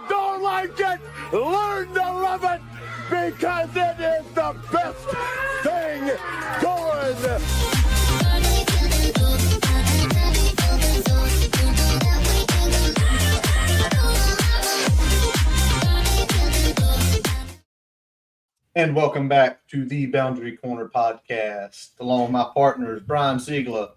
don't like it, learn to love it because it is the best thing going. And welcome back to the Boundary Corner podcast, along with my partners, Brian Siegler,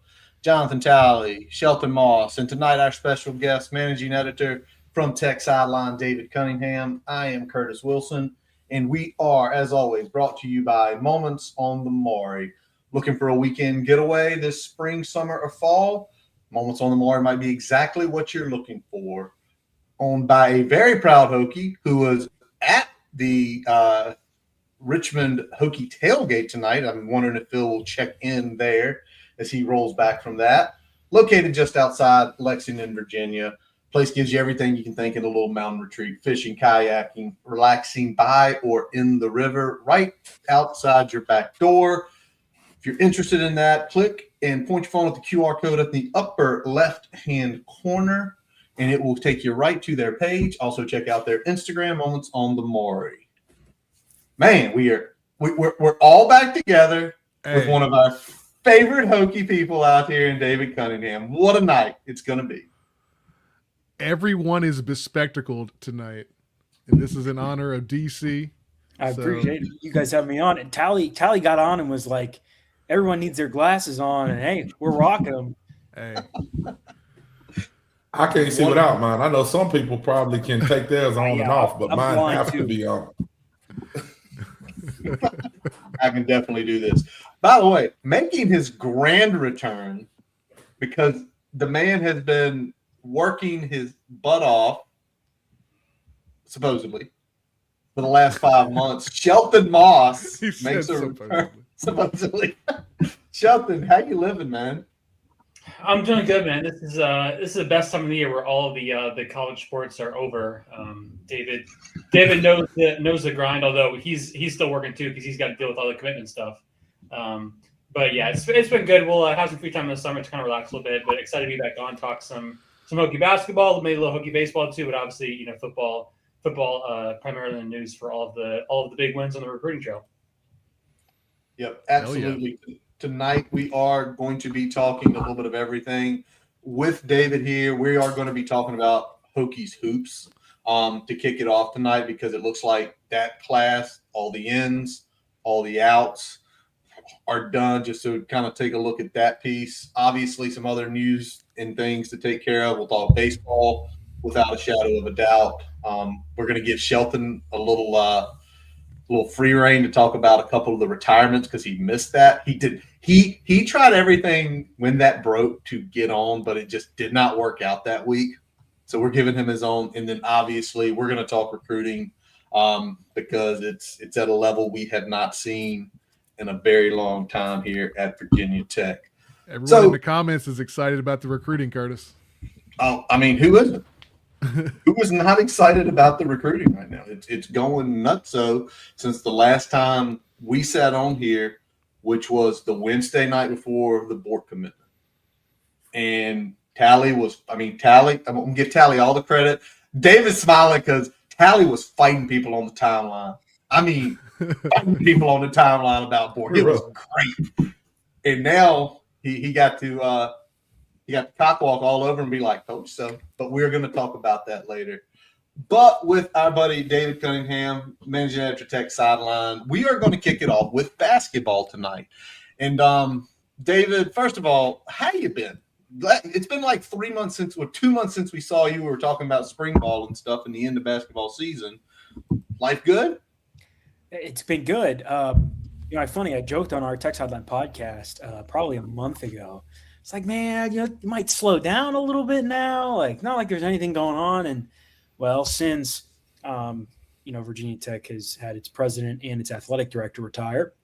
Jonathan Talley, Shelton Moss, and tonight our special guest, managing editor from Tech Sideline David Cunningham. I am Curtis Wilson, and we are, as always, brought to you by Moments on the Maury. Looking for a weekend getaway this spring, summer, or fall? Moments on the Maury might be exactly what you're looking for. Owned by a very proud Hokie who was at the Richmond Hokie tailgate tonight. I'm wondering if Phil will check in there as he rolls back from that. Located just outside Lexington, Virginia. Place gives you everything you can think in a little mountain retreat. Fishing, kayaking, relaxing by or in the river right outside your back door. If you're interested in that, click and point your phone at the QR code at the upper left-hand corner, and it will take you right to their page. Also, check out their Instagram, Moments on the Maury. Man, we're all back together with one of our favorite Hokie people out here in David Cunningham. What a night it's going to be. Everyone is bespectacled tonight, and this is in honor of DC. I appreciate it. You guys having me on. And Tally got on and was like, everyone needs their glasses on, and hey, we're rocking them. Hey. I can't see without mine. I know some people probably can take theirs on and off, but mine have to be on. I can definitely do this. By the way, making his grand return, because the man has been working his butt off, supposedly, for the last 5 months. Shelton Moss makes a return, supposedly. Shelton, how you living, man? I'm doing good, man. This is the best time of the year where all of the college sports are over. David knows the grind, although he's still working too because he's got to deal with all the commitment stuff. But yeah, it's been good. We'll have some free time in the summer to kind of relax a little bit. But excited to be back on, talk some Hokie basketball, maybe a little Hokie baseball too. But obviously, football primarily in the news for all of the big wins on the recruiting trail. Yep, absolutely. Yeah. Tonight, we are going to be talking a little bit of everything. With David here, we are going to be talking about Hokie's hoops to kick it off tonight because it looks like that class, all the ins, all the outs are done, just to kind of take a look at that piece. Obviously, some other news and things to take care of. We'll talk baseball without a shadow of a doubt. We're going to give Shelton a little free reign to talk about a couple of the retirements because he missed that. He tried everything when that broke to get on, but it just did not work out that week. So we're giving him his own. And then obviously we're going to talk recruiting because it's at a level we have not seen in a very long time here at Virginia Tech. Everyone in the comments is excited about the recruiting, Curtis. Oh, I mean, who isn't? Who was not excited about the recruiting right now? It's going nuts. So since the last time we sat on here, which was the Wednesday night before the board commitment, and I'm going to give Tally all the credit. David's smiling because Tally was fighting people on the timeline. I mean, fighting people on the timeline about board. It was great. And now he got to cockwalk all over and be like, told you so. But we're going to talk about that later. But with our buddy David Cunningham, managing editor Tech Sideline, we are going to kick it off with basketball tonight. And David, first of all, how you been? It's been like 2 months since we saw you. We were talking about spring ball and stuff and the end of basketball season. Life good? It's been good. Funny, I joked on our Tech Sideline podcast probably a month ago. It's like, man, you might slow down a little bit now. Like, not like there's anything going on. And, well, since, Virginia Tech has had its president and its athletic director retire,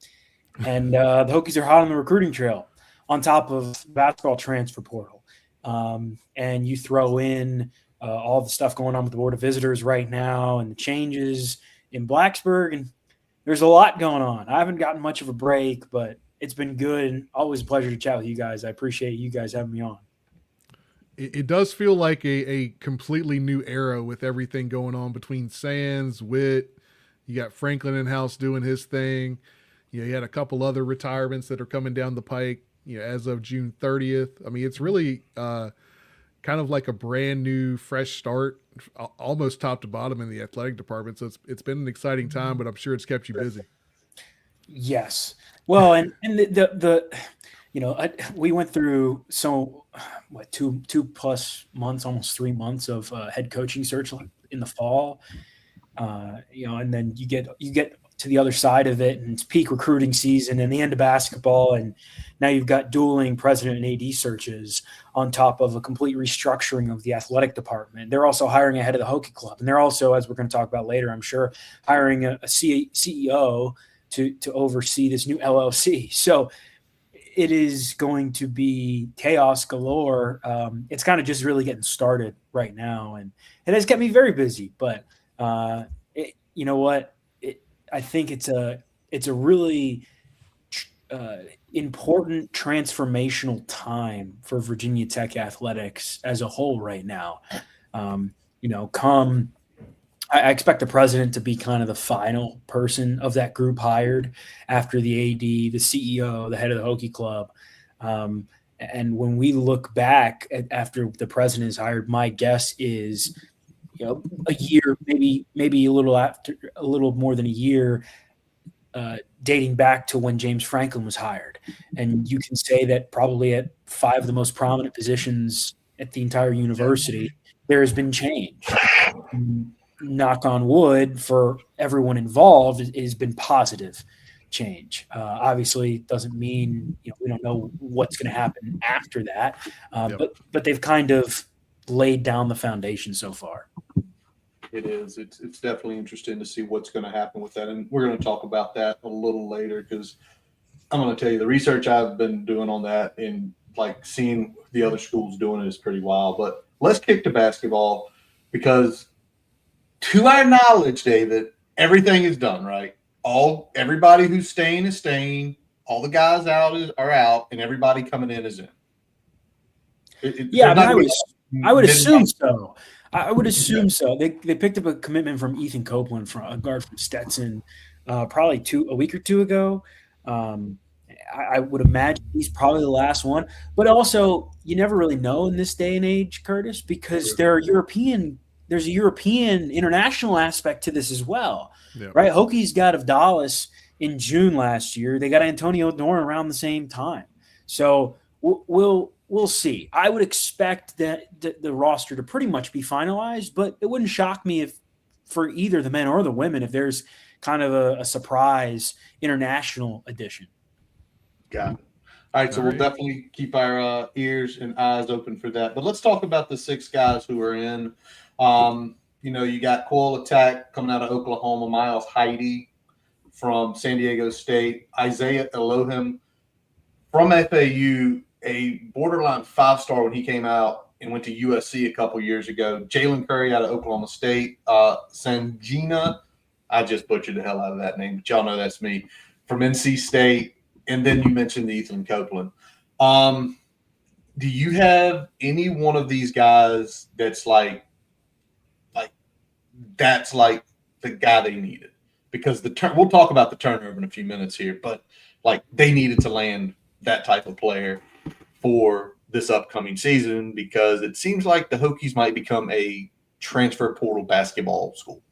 and the Hokies are hot on the recruiting trail on top of basketball transfer portal. And you throw in all the stuff going on with the Board of Visitors right now and the changes in Blacksburg, and there's a lot going on. I haven't gotten much of a break, but it's been good and always a pleasure to chat with you guys. I appreciate you guys having me on. it does feel like a completely new era with everything going on between Sands, Witt. You got Franklin in house doing his thing. You had a couple other retirements that are coming down the pike. As of June 30th. I mean, it's really kind of like a brand new, fresh start, almost top to bottom in the athletic department. So it's been an exciting time, but I'm sure it's kept you busy. Yes. Well, and we went through 2+ months, almost 3 months of head coaching search in the fall. And then you get to the other side of it, and it's peak recruiting season and the end of basketball, and now you've got dueling president and AD searches on top of a complete restructuring of the athletic department. They're also hiring ahead of the Hokie Club, and they're also, as we're going to talk about later, I'm sure, hiring a CEO to oversee this new LLC. So it is going to be chaos galore. It's kind of just really getting started right now, and it has kept me very busy. But you know what? I think it's a really important transformational time for Virginia Tech athletics as a whole right now. I expect the president to be kind of the final person of that group hired after the AD, the CEO, the head of the Hokie Club. And when we look back after the president is hired, my guess is, a year, maybe a little more than a year, dating back to when James Franklin was hired. And you can say that probably at 5 of the most prominent positions at the entire university, there has been change. Knock on wood for everyone involved, it has been positive change. Obviously, it doesn't mean we don't know what's going to happen after that, but they've kind of laid down the foundation so far. It is. It's definitely interesting to see what's going to happen with that, and we're going to talk about that a little later, because I'm going to tell you the research I've been doing on that and seeing the other schools doing it is pretty wild. But let's kick to basketball, because to our knowledge, David, everything is done, right? Everybody who's staying is staying. All the guys out are out, and everybody coming in is in. I would assume so. I would assume so. They picked up a commitment from Ethan Copeland, from a guard from Stetson, probably a week or two ago. I would imagine he's probably the last one. But also, you never really know in this day and age, Curtis, because there's a European international aspect to this as well, right? Hokie's got Avdalis in June last year. They got Antonio Dorn around the same time. So we'll see. I would expect that the roster to pretty much be finalized, but it wouldn't shock me if, for either the men or the women, if there's kind of a surprise international addition. Got it. All right, so we'll definitely keep our ears and eyes open for that. But let's talk about the 6 guys who are in. You got Coil Attack coming out of Oklahoma, Miles Heide from San Diego State, Isaiah Elohim from FAU, a borderline 5-star when he came out and went to USC a couple years ago. Jalen Curry out of Oklahoma State, Sanjina, I just butchered the hell out of that name, but y'all know that's me, from NC State. And then you mentioned Ethan Copeland. Do you have any one of these guys that's that's like the guy they needed? Because we'll talk about the turnover in a few minutes here, but they needed to land that type of player for this upcoming season, because it seems like the Hokies might become a transfer portal basketball school.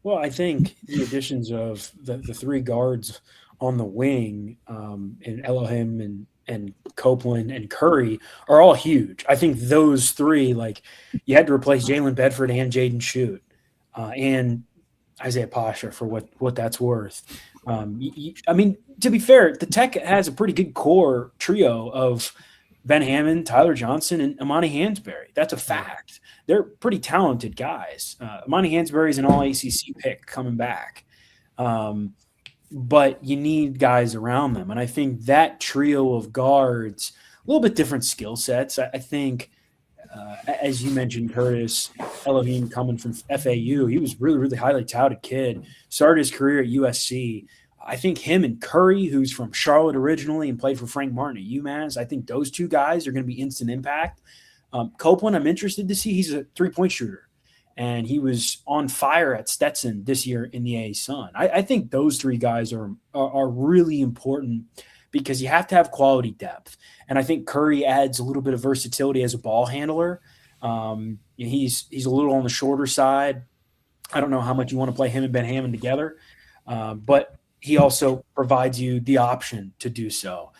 Well, I think the additions of the 3 guards on the wing, and Elohim and Copeland and Curry are all huge. I think those 3, you had to replace Jalen Bedford and Jaden Schutt, and Isaiah Pasha for what that's worth. I mean, to be fair, the Tech has a pretty good core trio of Ben Hammond, Tyler Johnson, and Amani Hansberry. That's a fact. They're pretty talented guys. Amani Hansberry is an all-ACC pick coming back. But you need guys around them. And I think that trio of guards, a little bit different skill sets. I think, as you mentioned, Curtis, Elohim coming from FAU, he was really, really highly touted kid, started his career at USC. I think him and Curry, who's from Charlotte originally and played for Frank Martin at UMass, I think those 2 guys are going to be instant impact. Copeland, I'm interested to see. He's a 3-point shooter, and he was on fire at Stetson this year in the A Sun. I think those three guys are really important because you have to have quality depth. And I think Curry adds a little bit of versatility as a ball handler. He's a little on the shorter side. I don't know how much you want to play him and Ben Hammond together, but he also provides you the option to do so.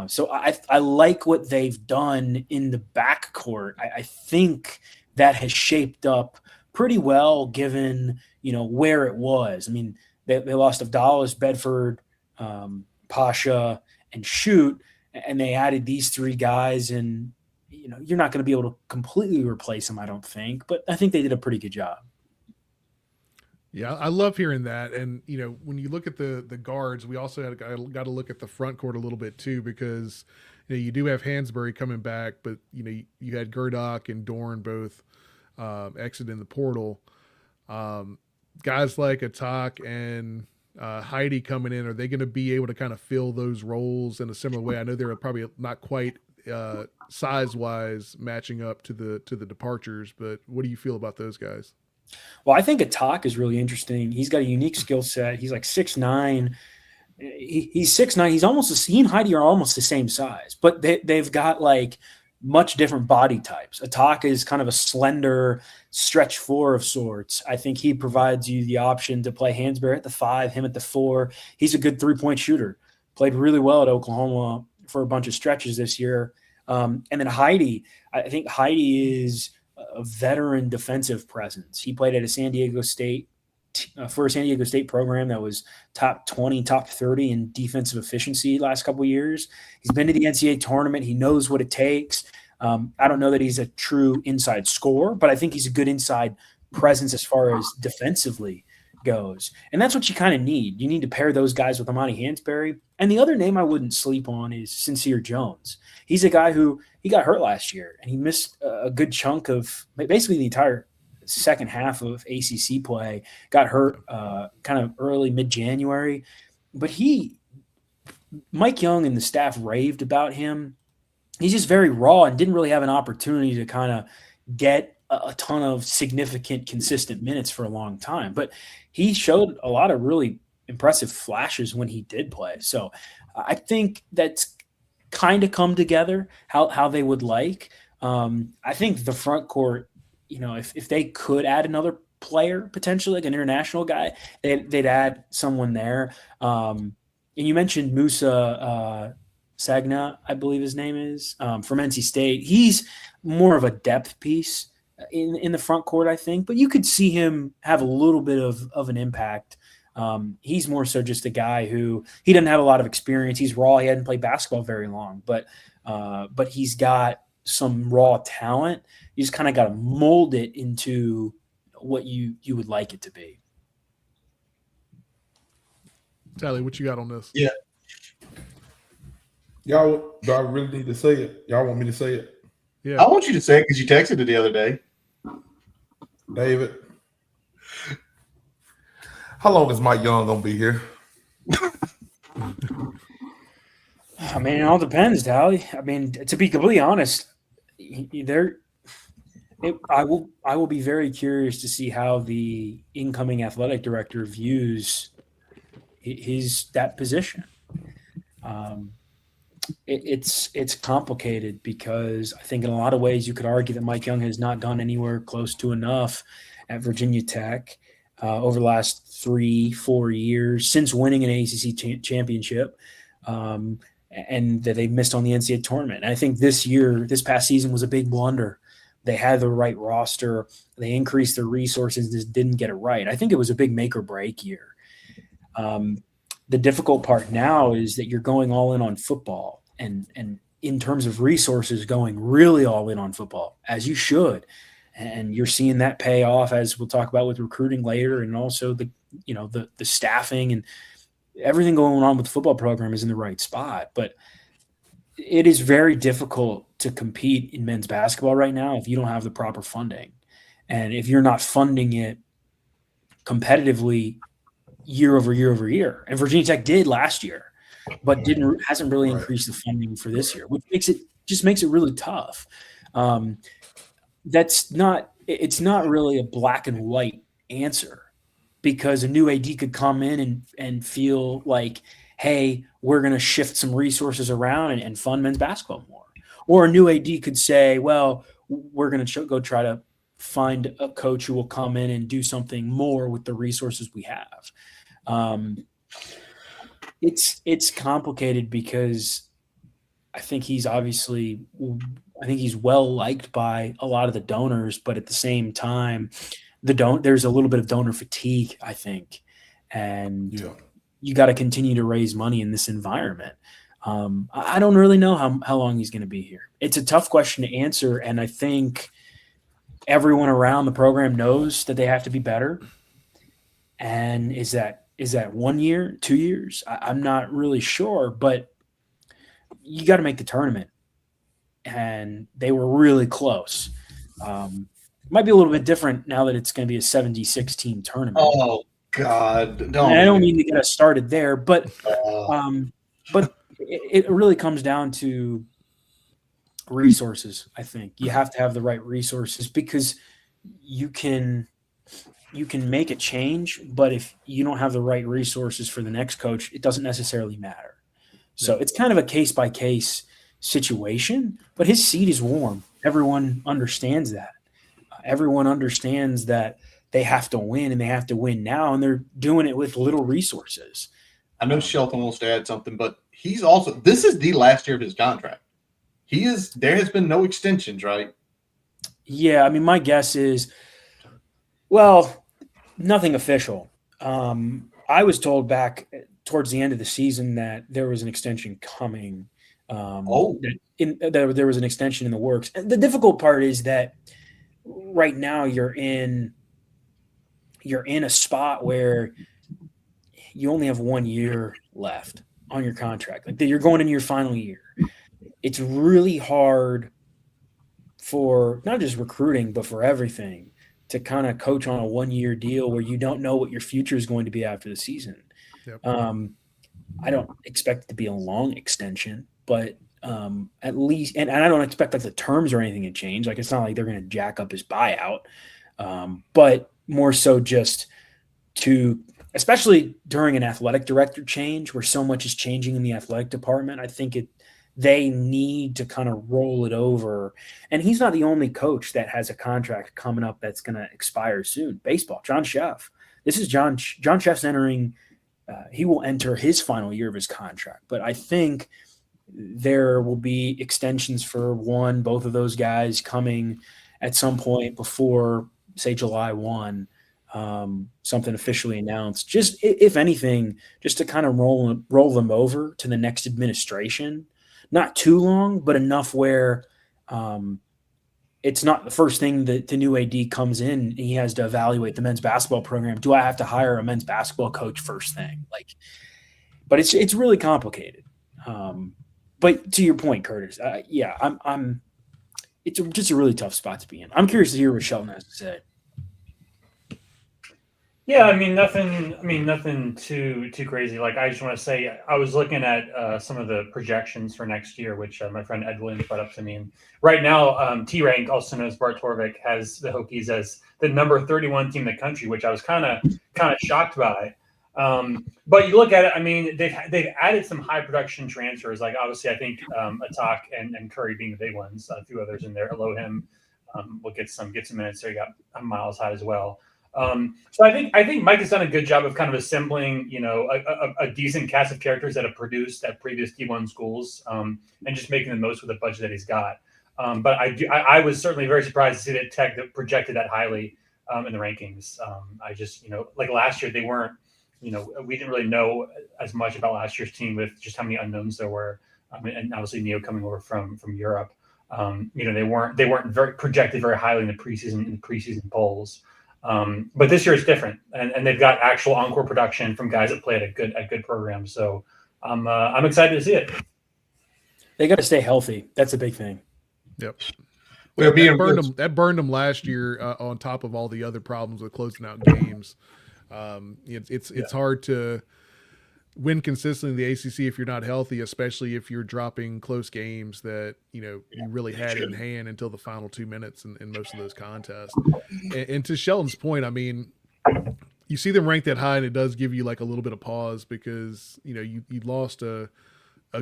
So I like what they've done in the backcourt. I think that has shaped up pretty well given, where it was. I mean, they lost Avdalas, Bedford, Pasha, and Shoot, and they added these three guys, and you're not going to be able to completely replace them, I don't think, but I think they did a pretty good job. Yeah, I love hearing that. And, when you look at the guards, we also got to look at the front court a little bit too, because you do have Hansberry coming back, but you had Gerdock and Dorn both exiting the portal. Guys like Atak and Heidi coming in, are they going to be able to kind of fill those roles in a similar way? I know they're probably not quite size-wise matching up to the departures, but what do you feel about those guys? Well, I think Atak is really interesting. He's got a unique skill set. He's like 6'9". He's 6'9". He and Heidi are almost the same size, but they've got like much different body types. Atak is kind of a slender stretch 4 of sorts. I think he provides you the option to play Hansberry at the 5, him at the 4. He's a good 3-point shooter. Played really well at Oklahoma for a bunch of stretches this year. And then Heidi, I think Heidi is a veteran defensive presence. He played at a San Diego State for a San Diego State program that was top 20, top 30 in defensive efficiency last couple of years. He's been to the NCAA tournament. He knows what it takes. I don't know that he's a true inside scorer, but I think he's a good inside presence as far as defensively goes. And that's what you kind of need. You need to pair those guys with Amani Hansberry. And the other name I wouldn't sleep on is Sincere Jones. He's a guy who he got hurt last year, and he missed a good chunk of basically the entire second half of ACC play, got hurt kind of early, mid-January. But Mike Young and the staff raved about him. He's just very raw and didn't really have an opportunity to kind of get a ton of significant, consistent minutes for a long time. But he showed a lot of really impressive flashes when he did play. So I think that's kind of come together how they would like. I think the front court, if they could add another player, potentially like an international guy, they'd add someone there. And you mentioned Musa Sagna, I believe his name is, from NC State. He's more of a depth piece in the front court, I think, but you could see him have a little bit of an impact. He's more so just a guy who he doesn't have a lot of experience. He's raw. He hadn't played basketball very long, but he's got some raw talent. You just kind of got to mold it into what you would like it to be. Tally, what you got on this? Yeah. Y'all, do I really need to say it? Y'all want me to say it? Yeah. I want you to say it because you texted it the other day. David, how long is Mike Young going to be here? I mean, it all depends, Tally. I mean, to be completely honest, I will be very curious to see how the incoming athletic director views that position. It's complicated because I think in a lot of ways you could argue that Mike Young has not gone anywhere close to enough at Virginia Tech over the last 3-4 years since winning an ACC championship, and that they missed on the NCAA tournament. And I think this past season was a big blunder. They had the right roster. They increased their resources, just didn't get it right. I think it was a big make or break year. The difficult part now is that you're going all in on football and in terms of resources going really all in on football, as you should. And you're seeing that pay off, as we'll talk about with recruiting later, and also the staffing and everything going on with the football program is in the right spot. But it is very difficult to compete in men's basketball right now if you don't have the proper funding. And if you're not funding it competitively year over year over year. And Virginia Tech did last year, but hasn't really increased the funding for this year, which makes it really tough. It's not really a black and white answer, because a new AD could come in and feel like, hey, we're going to shift some resources around and fund men's basketball more. Or a new AD could say, well, we're going to go try to find a coach who will come in and do something more with the resources we have. It's complicated because I think he's well liked by a lot of the donors, but at the same time, there's a little bit of donor fatigue, I think, and you got to continue to raise money in this environment. I don't really know how long he's going to be here. It's a tough question to answer, and I think everyone around the program knows that they have to be better. And is that 1 year, 2 years? I'm not really sure, but you got to make the tournament, and they were really close. Might be a little bit different now that it's going to be a 76 team tournament. Oh God! I don't mean to get us started there, but it really comes down to resources. I think you have to have the right resources, because you can make a change, but if you don't have the right resources for the next coach, it doesn't necessarily matter. So it's kind of a case-by-case situation, but his seat is warm. Everyone understands that. Everyone understands that they have to win, and they have to win now, and they're doing it with little resources. I know Shelton wants to add something, but this is the last year of his contract. There has been no extensions, right? Yeah, I mean, my guess is, well, nothing official. I was told back towards the end of the season that there was an extension coming. There was an extension in the works. And the difficult part is that right now you're in a spot where you only have 1 year left on your contract. Like, you're going into your final year. It's really hard for not just recruiting, but for everything, to kind of coach on a 1 year deal where you don't know what your future is going to be after the season. Yep. I don't expect it to be a long extension, but at least, and I don't expect like the terms or anything to change. Like, it's not like they're going to jack up his buyout, but more so just to, especially during an athletic director change where so much is changing in the athletic department, I think they need to kind of roll it over. And he's not the only coach that has a contract coming up that's going to expire soon. Baseball, John Sheff. This is John Sheff's entering. He will enter his final year of his contract. But I think there will be extensions for both of those guys coming at some point before, say, July 1, something officially announced. Just, if anything, just to kind of roll them over to the next administration. Not too long, but enough where it's not the first thing that the new AD comes in and he has to evaluate the men's basketball program. Do I have to hire a men's basketball coach first thing? But it's really complicated. But to your point, Curtis, it's just a really tough spot to be in. I'm curious to hear what Shelton has to say. Yeah, I mean nothing too crazy. Like, I just want to say, I was looking at some of the projections for next year, which my friend Ed Williams brought up to me. And right now, T-Rank, also known as Bart Torvik, has the Hokies as the number 31 team in the country, which I was kind of shocked by. But you look at it, I mean, they've added some high production transfers. Like, obviously, I think Atak and Curry being the big ones. A few others in there. Elohim will get some minutes there. You got Miles High as well. So I think Mike has done a good job of kind of assembling, a decent cast of characters that have produced at previous D1 schools, and just making the most with the budget that he's got. But I was certainly very surprised to see that Tech projected that highly in the rankings. I just, like last year, they weren't, we didn't really know as much about last year's team with just how many unknowns there were, and obviously Neo coming over from Europe. They weren't very projected very highly in the preseason polls. But this year is different, and they've got actual encore production from guys that play at a good program. So I'm excited to see it. They got to stay healthy. That's a big thing. Yep. Well, that burned them last year on top of all the other problems with closing out games. It's hard to win consistently in the ACC if you're not healthy, especially if you're dropping close games that, you really had in hand until the final 2 minutes in most of those contests. And to Shelton's point, I mean, you see them ranked that high and it does give you like a little bit of pause because, you lost a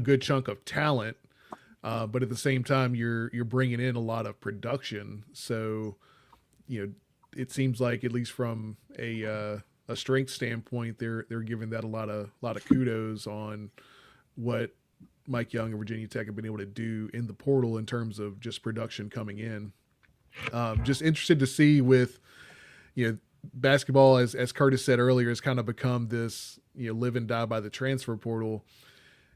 good chunk of talent, but at the same time, you're bringing in a lot of production. So, it seems like, at least from a strength standpoint, they're giving that a lot of kudos on what Mike Young and Virginia Tech have been able to do in the portal in terms of just production coming in. Just interested to see with, basketball, as Curtis said earlier, has kind of become this, live and die by the transfer portal.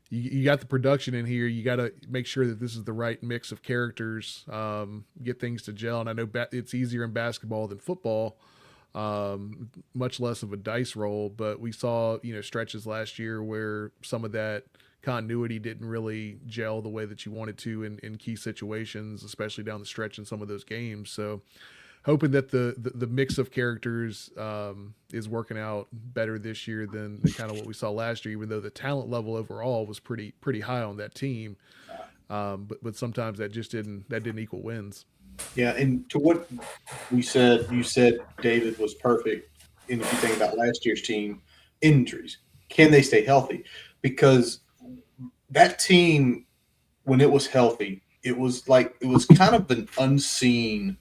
You got the production in here. You got to make sure that this is the right mix of characters, get things to gel. And I know it's easier in basketball than football, much less of a dice roll. But we saw, stretches last year where some of that continuity didn't really gel the way that you wanted to in key situations, especially down the stretch in some of those games. So hoping that the mix of characters is working out better this year than kind of what we saw last year, even though the talent level overall was pretty high on that team. But sometimes that just didn't equal wins. Yeah, and to what you said, David was perfect. And if you think about last year's team, injuries, can they stay healthy? Because that team, when it was healthy, it was kind of an unseen.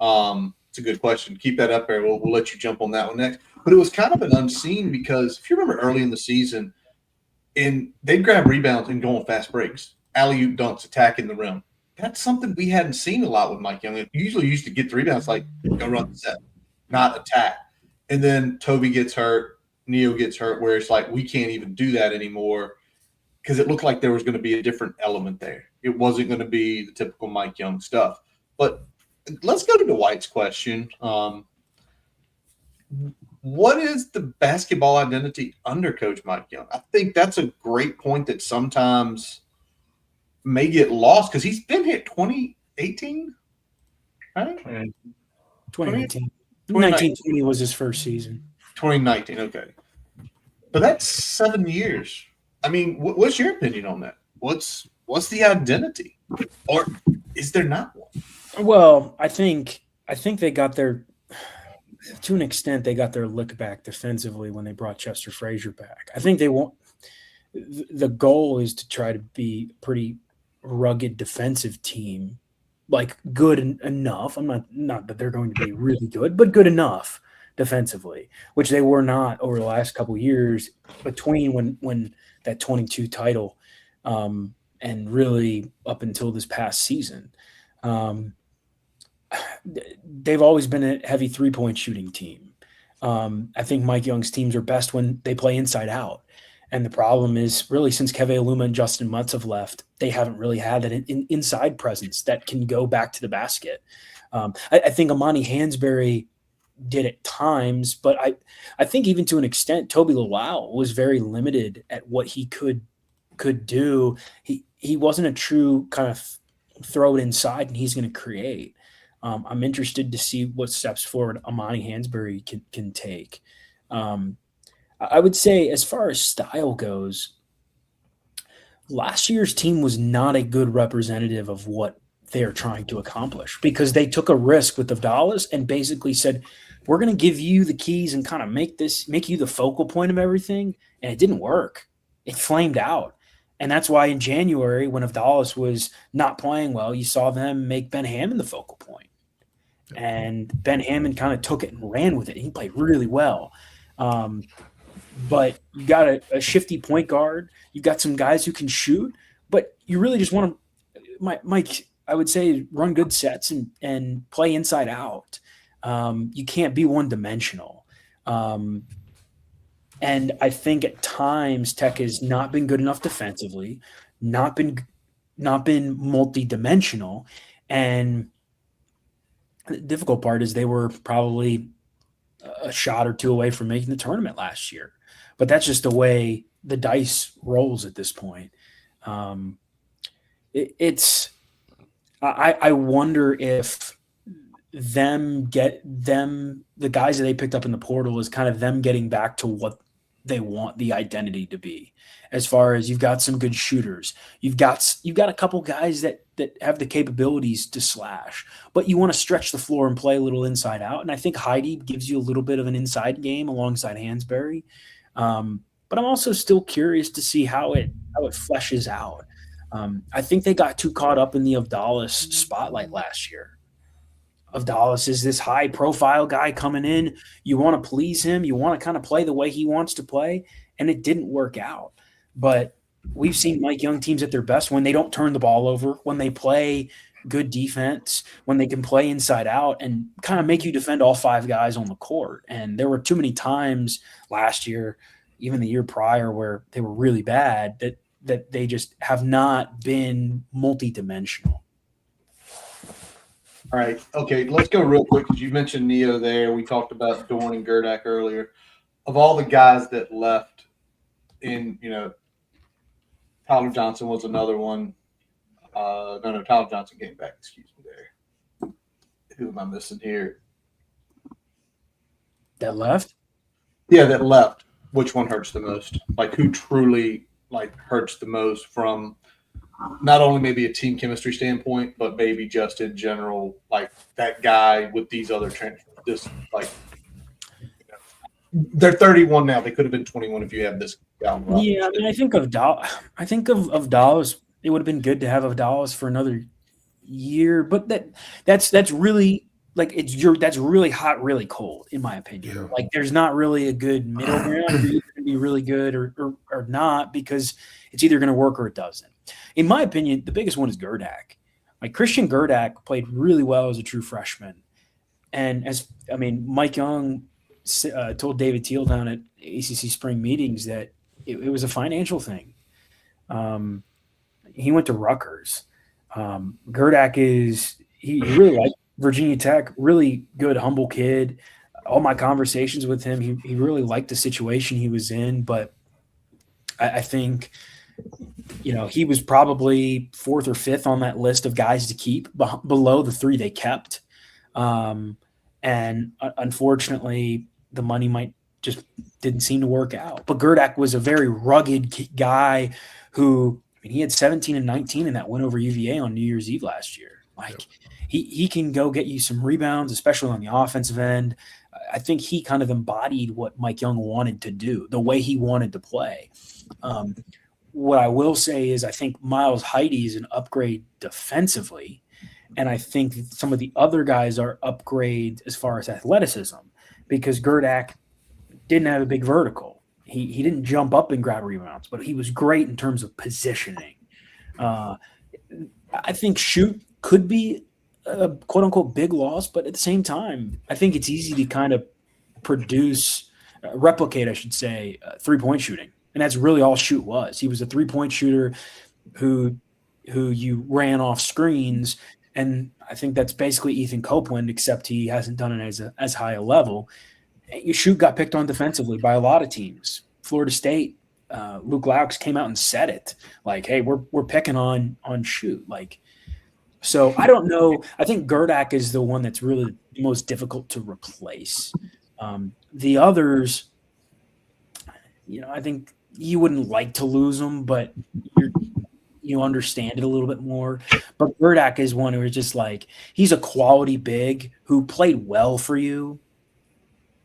It's a good question. Keep that up there. We'll let you jump on that one next. But it was kind of an unseen because if you remember early in the season, and they'd grab rebounds and go on fast breaks, alley-oop dunks, attacking the rim. That's something we hadn't seen a lot with Mike Young. He usually used to get the rebounds, like go run the set, not attack. And then Toby gets hurt, Neo gets hurt, where it's like we can't even do that anymore because it looked like there was going to be a different element there. It wasn't going to be the typical Mike Young stuff. But let's go to Dwight's question. What is the basketball identity under Coach Mike Young? I think that's a great point that sometimes may get lost because he's been here 2018, right? 2019. 1920 was his first season. 2019, okay. But that's 7 years. I mean, what's your opinion on that? What's the identity? Or is there not one? Well, I think they got their – to an extent, they got their lick back defensively when they brought Chester Frazier back. I think they want – the goal is to try to be a pretty rugged defensive team, like good enough. I'm not that they're going to be really good, but good enough defensively, which they were not over the last couple of years between when that 22 title and really up until this past season. They've always been a heavy three-point shooting team. I think Mike Young's teams are best when they play inside out. And the problem is really since Keve Aluma and Justin Mutz have left, they haven't really had that inside presence that can go back to the basket. I think Amani Hansberry did at times, but I think even to an extent, Toby Lawal was very limited at what he could do. He wasn't a true kind of throw it inside and he's going to create. I'm interested to see what steps forward Amani Hansberry can take. I would say as far as style goes, last year's team was not a good representative of what they're trying to accomplish because they took a risk with Avdalas and basically said, we're going to give you the keys and kind of make you the focal point of everything. And it didn't work. It flamed out. And that's why in January, when Avdalas was not playing well, you saw them make Ben Hammond the focal point. And Ben Hammond kind of took it and ran with it. He played really well. But you got a shifty point guard. You've got some guys who can shoot. But you really just want to, Mike, I would say, run good sets and play inside out. You can't be one-dimensional. And I think at times Tech has not been good enough defensively, not been multi-dimensional. And the difficult part is they were probably a shot or two away from making the tournament last year. But that's just the way the dice rolls at this point. I wonder if the guys that they picked up in the portal is kind of them getting back to what they want the identity to be. As far as you've got some good shooters, you've got a couple guys that have the capabilities to slash, but you want to stretch the floor and play a little inside out. And I think Heidi gives you a little bit of an inside game alongside Hansberry. But I'm also still curious to see how it fleshes out. I think they got too caught up in the Avdalas spotlight last year. Avdalas is this high-profile guy coming in. You want to please him. You want to kind of play the way he wants to play, and it didn't work out. But we've seen Mike Young teams at their best when they don't turn the ball over, when they play good defense, when they can play inside out and kind of make you defend all 5 guys on the court. And there were too many times last year, even the year prior, where they were really bad that they just have not been multidimensional. All right. Okay, let's go real quick because you mentioned Neo there. We talked about Dorn and Gerdak earlier. Of all the guys that left Tyler Johnson was another one. No, Tyler Johnson came back. Excuse me there. Who am I missing here? That left? Yeah, that left. Which one hurts the most? Like, who truly hurts the most from not only maybe a team chemistry standpoint, but maybe just in general, like that guy with these other they're 31 now. They could have been 21 if you had this guy. Yeah, I mean, I think of Dallas. It would have been good to have Dallas for another year, but that's really that's really hot, really cold, in my opinion. Yeah. Like, there's not really a good middle ground. You're going to be really good or not, because it's either going to work or it doesn't. In my opinion, the biggest one is Gerdak. Like, Christian Gerdak played really well as a true freshman, and Mike Young told David Teal down at ACC spring meetings that it was a financial thing. He went to Rutgers. Gerdak he really liked Virginia Tech, really good, humble kid. All my conversations with him, he really liked the situation he was in, but I think, he was probably 4th or 5th on that list of guys to keep, below the 3 they kept. And unfortunately, the money didn't seem to work out. But Gerdak was a very rugged guy who, he had 17 and 19 in that win over UVA on New Year's Eve last year. He can go get you some rebounds, especially on the offensive end. I think he kind of embodied what Mike Young wanted to do, the way he wanted to play. What I will say is I think Miles Heide is an upgrade defensively, and I think some of the other guys are upgrades as far as athleticism, because Gerdak didn't have a big vertical. He didn't jump up and grab rebounds, but he was great in terms of positioning. I think shoot could be a quote-unquote big loss, but at the same time, I think it's easy to kind of replicate, I should say, three-point shooting. And that's really all shoot was. He was a three-point shooter who you ran off screens, and I think that's basically Ethan Copeland, except he hasn't done it as high a level. Your shoot got picked on defensively by a lot of teams. Florida State, Luke Laux came out and said it, like, "Hey, we're picking on shoot." So I don't know. I think Gerdak is the one that's really the most difficult to replace. The others, I think you wouldn't like to lose them, but you understand it a little bit more. But Gerdak is one who is just like, he's a quality big who played well for you.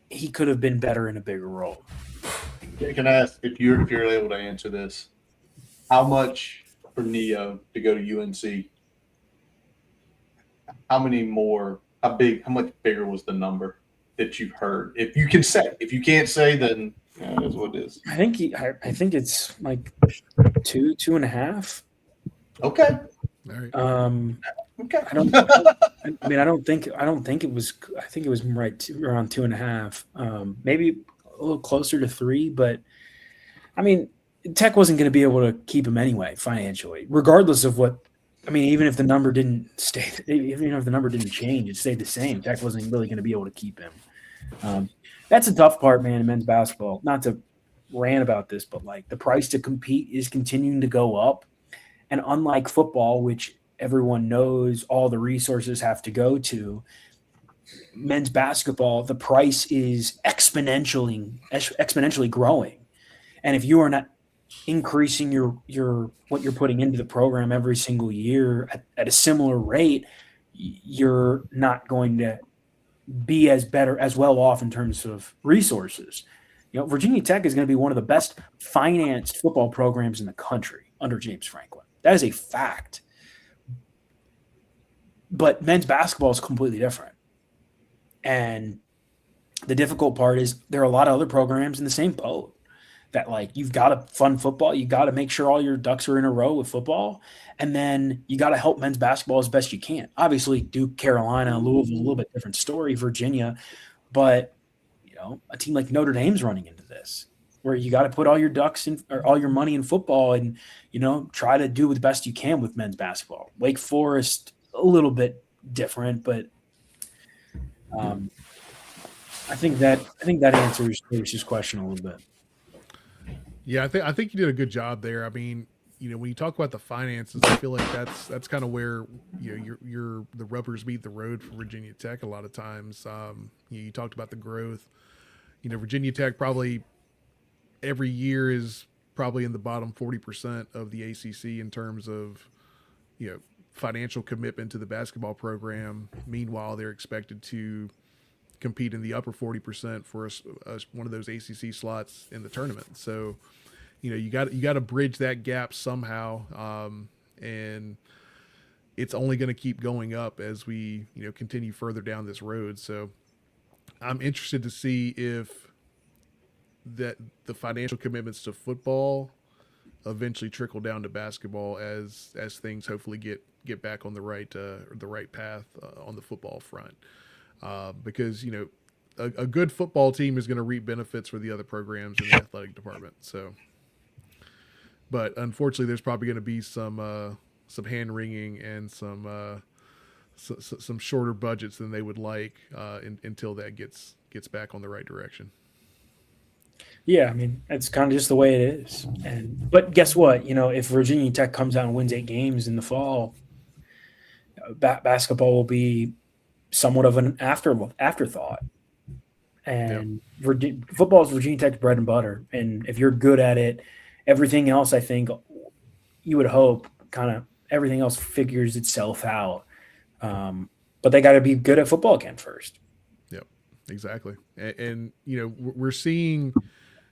He could have been better in a bigger role. Can I ask, if you're able to answer this, how much for Neo to go to UNC? How much bigger was the number that you've heard? If you can say, if you can't say, then that's what it is. I think it's like 2.5. Okay. All right. Okay. I don't think it was. I think it was right around 2.5. Maybe a little closer to 3, but Tech wasn't going to be able to keep him anyway financially, regardless of what. Even if the number didn't change, it stayed the same. Tech wasn't really going to be able to keep him. That's the tough part, man, in men's basketball. Not to rant about this, but the price to compete is continuing to go up. And unlike football, which everyone knows all the resources have to go to, men's basketball, the price is exponentially growing. And if you are not increasing your what you're putting into the program every single year at a similar rate, you're not going to be as well off in terms of resources. Virginia Tech is going to be one of the best financed football programs in the country under James Franklin. That is a fact. But men's basketball is completely different. And the difficult part is there are a lot of other programs in the same boat that, like, you've got to fund football. You got to make sure all your ducks are in a row with football. And then you got to help men's basketball as best you can. Obviously, Duke, Carolina, Louisville, a little bit different story, Virginia. But, a team like Notre Dame's running into this, where you got to put all your ducks in, or all your money in football, and, try to do the best you can with men's basketball. Wake Forest, a little bit different, but I think that answers Bruce's question a little bit. Yeah, I think you did a good job there. I mean, when you talk about the finances, I feel like that's kind of where you're the rubbers meet the road for Virginia Tech a lot of times. You talked about the growth. Virginia Tech probably every year is probably in the bottom 40% of the ACC in terms of financial commitment to the basketball program. Meanwhile, they're expected to compete in the upper 40% for one of those ACC slots in the tournament. So, you got to bridge that gap somehow, and it's only going to keep going up as we continue further down this road. So, I'm interested to see if that the financial commitments to football eventually trickle down to basketball as things hopefully get back on the right path on the football front. Because a good football team is going to reap benefits for the other programs in the athletic department. So, but unfortunately, there's probably going to be some hand wringing and some shorter budgets than they would like until that gets back on the right direction. Yeah, I mean, it's kind of just the way it is. But guess what? If Virginia Tech comes out and wins 8 games in the fall, basketball will be somewhat of an afterthought. And football is Virginia Tech's bread and butter. And if you're good at it, everything else, I think you would hope kind of everything else figures itself out. But they got to be good at football again first. Yep, exactly. And we're seeing,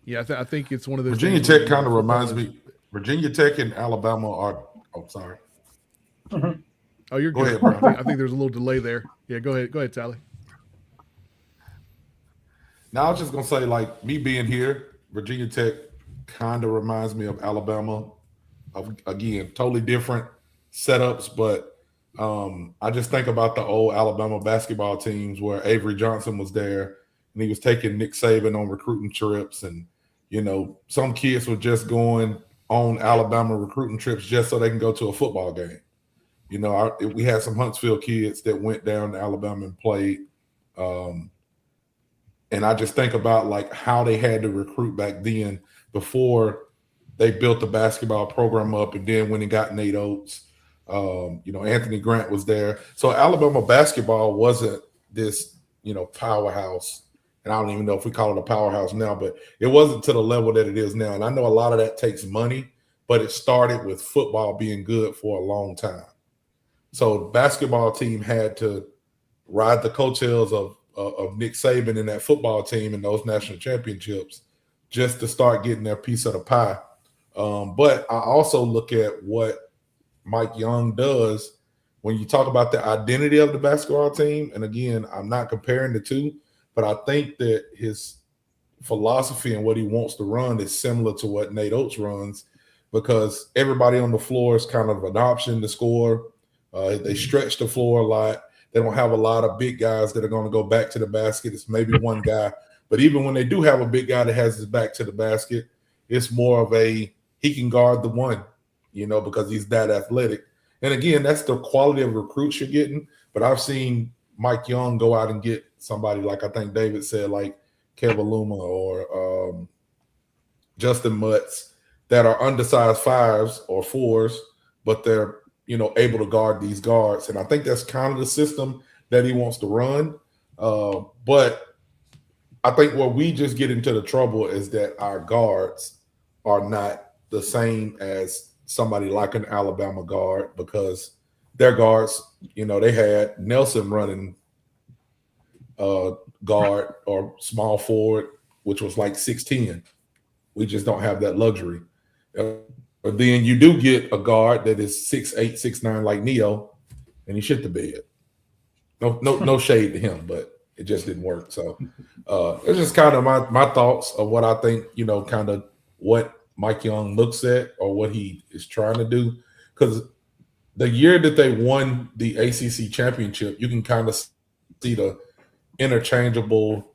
I think it's one of those. Virginia Tech kind of reminds me. Virginia Tech and Alabama are. Oh, sorry. Mm-hmm. Oh, you're good. Go ahead, I think there's a little delay there. Yeah, go ahead, Tally. Now, I was just gonna say, like, me being here, Virginia Tech kind of reminds me of Alabama. Again, totally different setups, but I just think about the old Alabama basketball teams where Avery Johnson was there and he was taking Nick Saban on recruiting trips, and some kids were just going on Alabama recruiting trips just so they can go to a football game. We had some Huntsville kids that went down to Alabama and played. And I just think about, like, how they had to recruit back then before they built the basketball program up. And then when they got Nate Oates, Anthony Grant was there. So Alabama basketball wasn't this, powerhouse. And I don't even know if we call it a powerhouse now, but it wasn't to the level that it is now. And I know a lot of that takes money, but it started with football being good for a long time. So the basketball team had to ride the coattails of Nick Saban and that football team and those national championships just to start getting their piece of the pie. But I also look at what Mike Young does when you talk about the identity of the basketball team. And again, I'm not comparing the two, but I think that his philosophy and what he wants to run is similar to what Nate Oates runs, because everybody on the floor is kind of an option to score. They stretch the floor a lot. They don't have a lot of big guys that are going to go back to the basket. It's maybe one guy. But even when they do have a big guy that has his back to the basket, it's more of he can guard the one, because he's that athletic. And again, that's the quality of recruits you're getting. But I've seen Mike Young go out and get somebody like, I think David said, like Kevaluma or Justin Mutz, that are undersized 5s or 4s, but they're able to guard these guards. And I think that's kind of the system that he wants to run. But I think where we just get into the trouble is that our guards are not the same as somebody like an Alabama guard because their guards, they had Nelson running guard or small forward, which was like 6'10". We just don't have that luxury. But then you do get a guard that is 6'8", 6'9", like Neo, and he shit the bed. No shade to him, but it just didn't work. So it's just kind of my thoughts of what I think, kind of what Mike Young looks at or what he is trying to do. Because the year that they won the ACC championship, you can kind of see the interchangeable.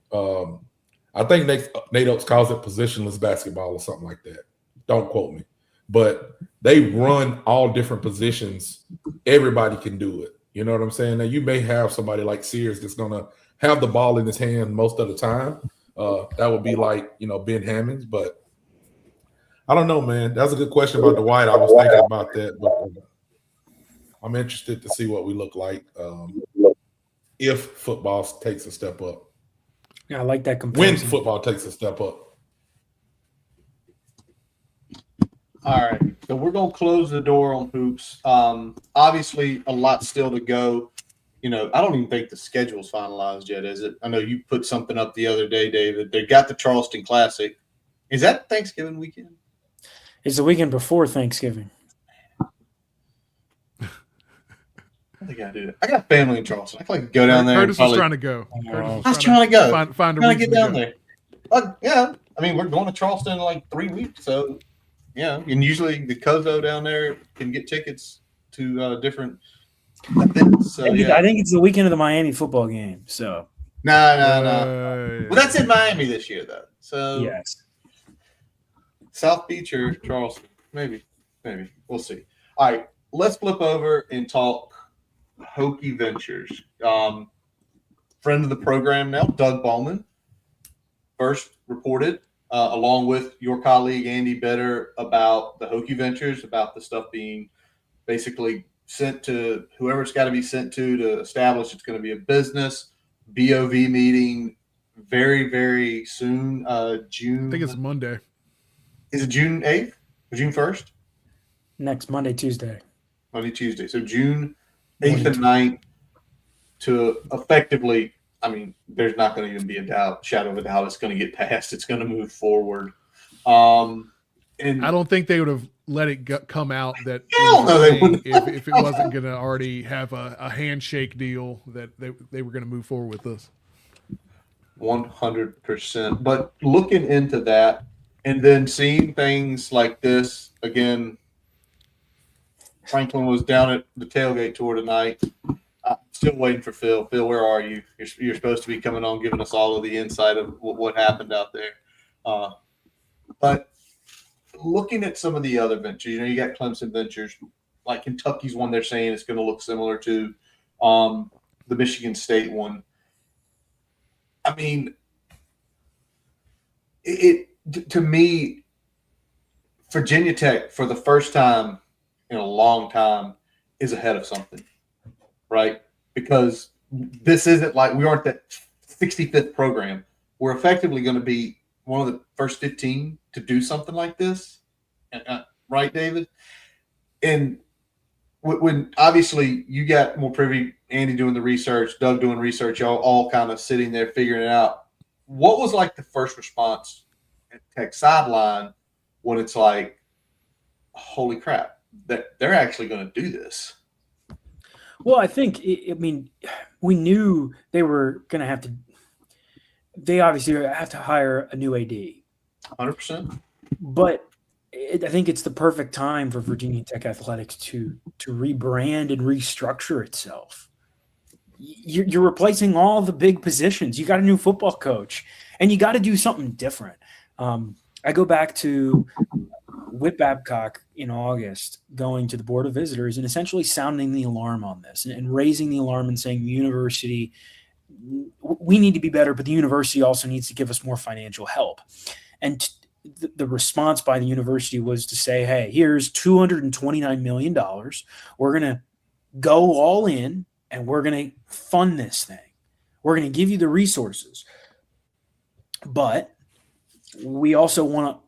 I think Nate Oates calls it positionless basketball or something like that. Don't quote me. But they run all different positions. Everybody can do it. You know what I'm saying? Now, you may have somebody like Sears that's going to have the ball in his hand most of the time. That would be like, Ben Hammonds. But I don't know, man. That's a good question about Dwight. I was thinking about that. But I'm interested to see what we look like if football takes a step up. Yeah, I like that comparison. When football takes a step up. All right, so we're going to close the door on hoops. Obviously, a lot still to go. I don't even think the schedule's finalized yet, is it? I know you put something up the other day, David. They got the Charleston Classic. Is that Thanksgiving weekend? It's the weekend before Thanksgiving. I think I do that. I got family in Charleston. I can go down there. Curtis was trying to go. I was trying to go. Find a trying to reason get to down go. there. Yeah, I mean, we're going to Charleston in like 3 weeks, so yeah. And usually the Cozo down there can get tickets to different events. So yeah. I think it's the weekend of the Miami football game. So no. Well, that's in Miami this year, though. So yes, South Beach or Charleston, maybe we'll see. All right, let's flip over and talk Hokie Ventures. Friend of the program now, Doug Ballman, first reported, along with your colleague Andy Better, about the Hokie Ventures, about the stuff being basically sent to whoever it's got to be sent to establish it's going to be a business. BOV meeting very, very soon. June. I think it's Monday. Is it June 8th or June 1st? next Monday, Tuesday. Monday, Tuesday. So June 8th and 9th to effectively, I mean, there's not going to even be a shadow of a doubt it's going to get passed. It's going to move forward. And I don't think they would have let it come out that Hell no, they wouldn't. if it wasn't going to already have a handshake deal that they were going to move forward with this. 100%. But looking into that and then seeing things like this again, Franklin was down at the tailgate tour tonight. I'm still waiting for Phil. Phil, where are you? You're supposed to be coming on, giving us all of the insight of what happened out there. But looking at some of the other ventures, you got Clemson Ventures, like Kentucky's one. They're saying it's going to look similar to the Michigan State one. I mean, to me, Virginia Tech for the first time in a long time is ahead of something, right? Because this isn't like we aren't that 65th program. We're effectively going to be one of the first 15 to do something like this, right, David? And when obviously you got more privy, Andy doing the research, Doug doing research, y'all all kind of sitting there figuring it out. What was like the first response at Tech Sideline when it's like, holy crap, that they're actually going to do this? Well, I think, we knew they were going to have to – they obviously have to hire a new AD. 100%. But I think it's the perfect time for Virginia Tech Athletics to rebrand and restructure itself. You're replacing all the big positions. You got a new football coach, and you got to do something different. I go back to Whit Babcock in August going to the Board of Visitors and essentially sounding the alarm on this and raising the alarm and saying, university, we need to be better, but the university also needs to give us more financial help. And the response by the university was to say, hey, here's $229 million. We're going to go all in and we're going to fund this thing. We're going to give you the resources. But we also want to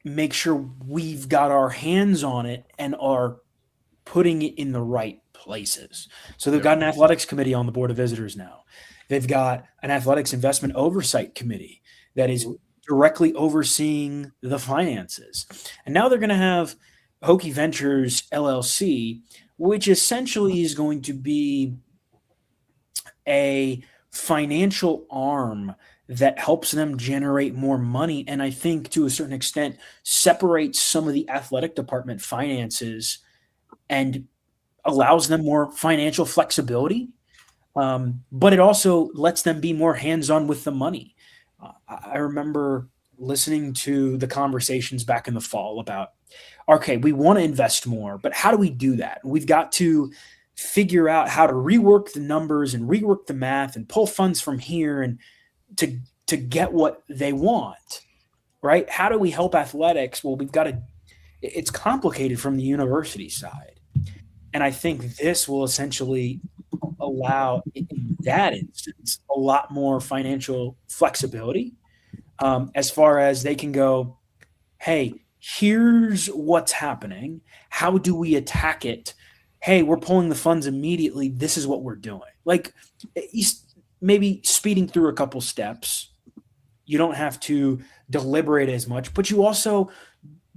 make sure we've got our hands on it and are putting it in the right places. So they've got an athletics committee on the board of visitors now. They've got an athletics investment oversight committee that is directly overseeing the finances. And now they're going to have Hokie Ventures LLC, which essentially is going to be a financial arm that helps them generate more money. And I think to a certain extent separates some of the athletic department finances and allows them more financial flexibility. But it also lets them be more hands-on with the money. I remember listening to the conversations back in the fall about, okay, we want to invest more, but how do we do that? We've got to figure out how to rework the numbers and rework the math and pull funds from here and to get what they want, right? How do we help athletics? Well, it's complicated from the university side. And I think this will essentially allow, in that instance, a lot more financial flexibility as far as they can go, hey, here's what's happening. How do we attack it? Hey, we're pulling the funds immediately. This is what we're doing. Like maybe speeding through a couple steps. You don't have to deliberate as much, but you also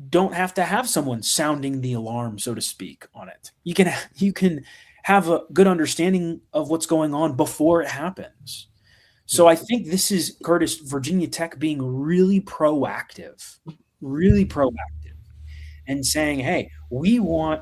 don't have to have someone sounding the alarm, so to speak, on it. You can have a good understanding of what's going on before it happens. So I think this is, Curtis, Virginia Tech being really proactive and saying, hey, we want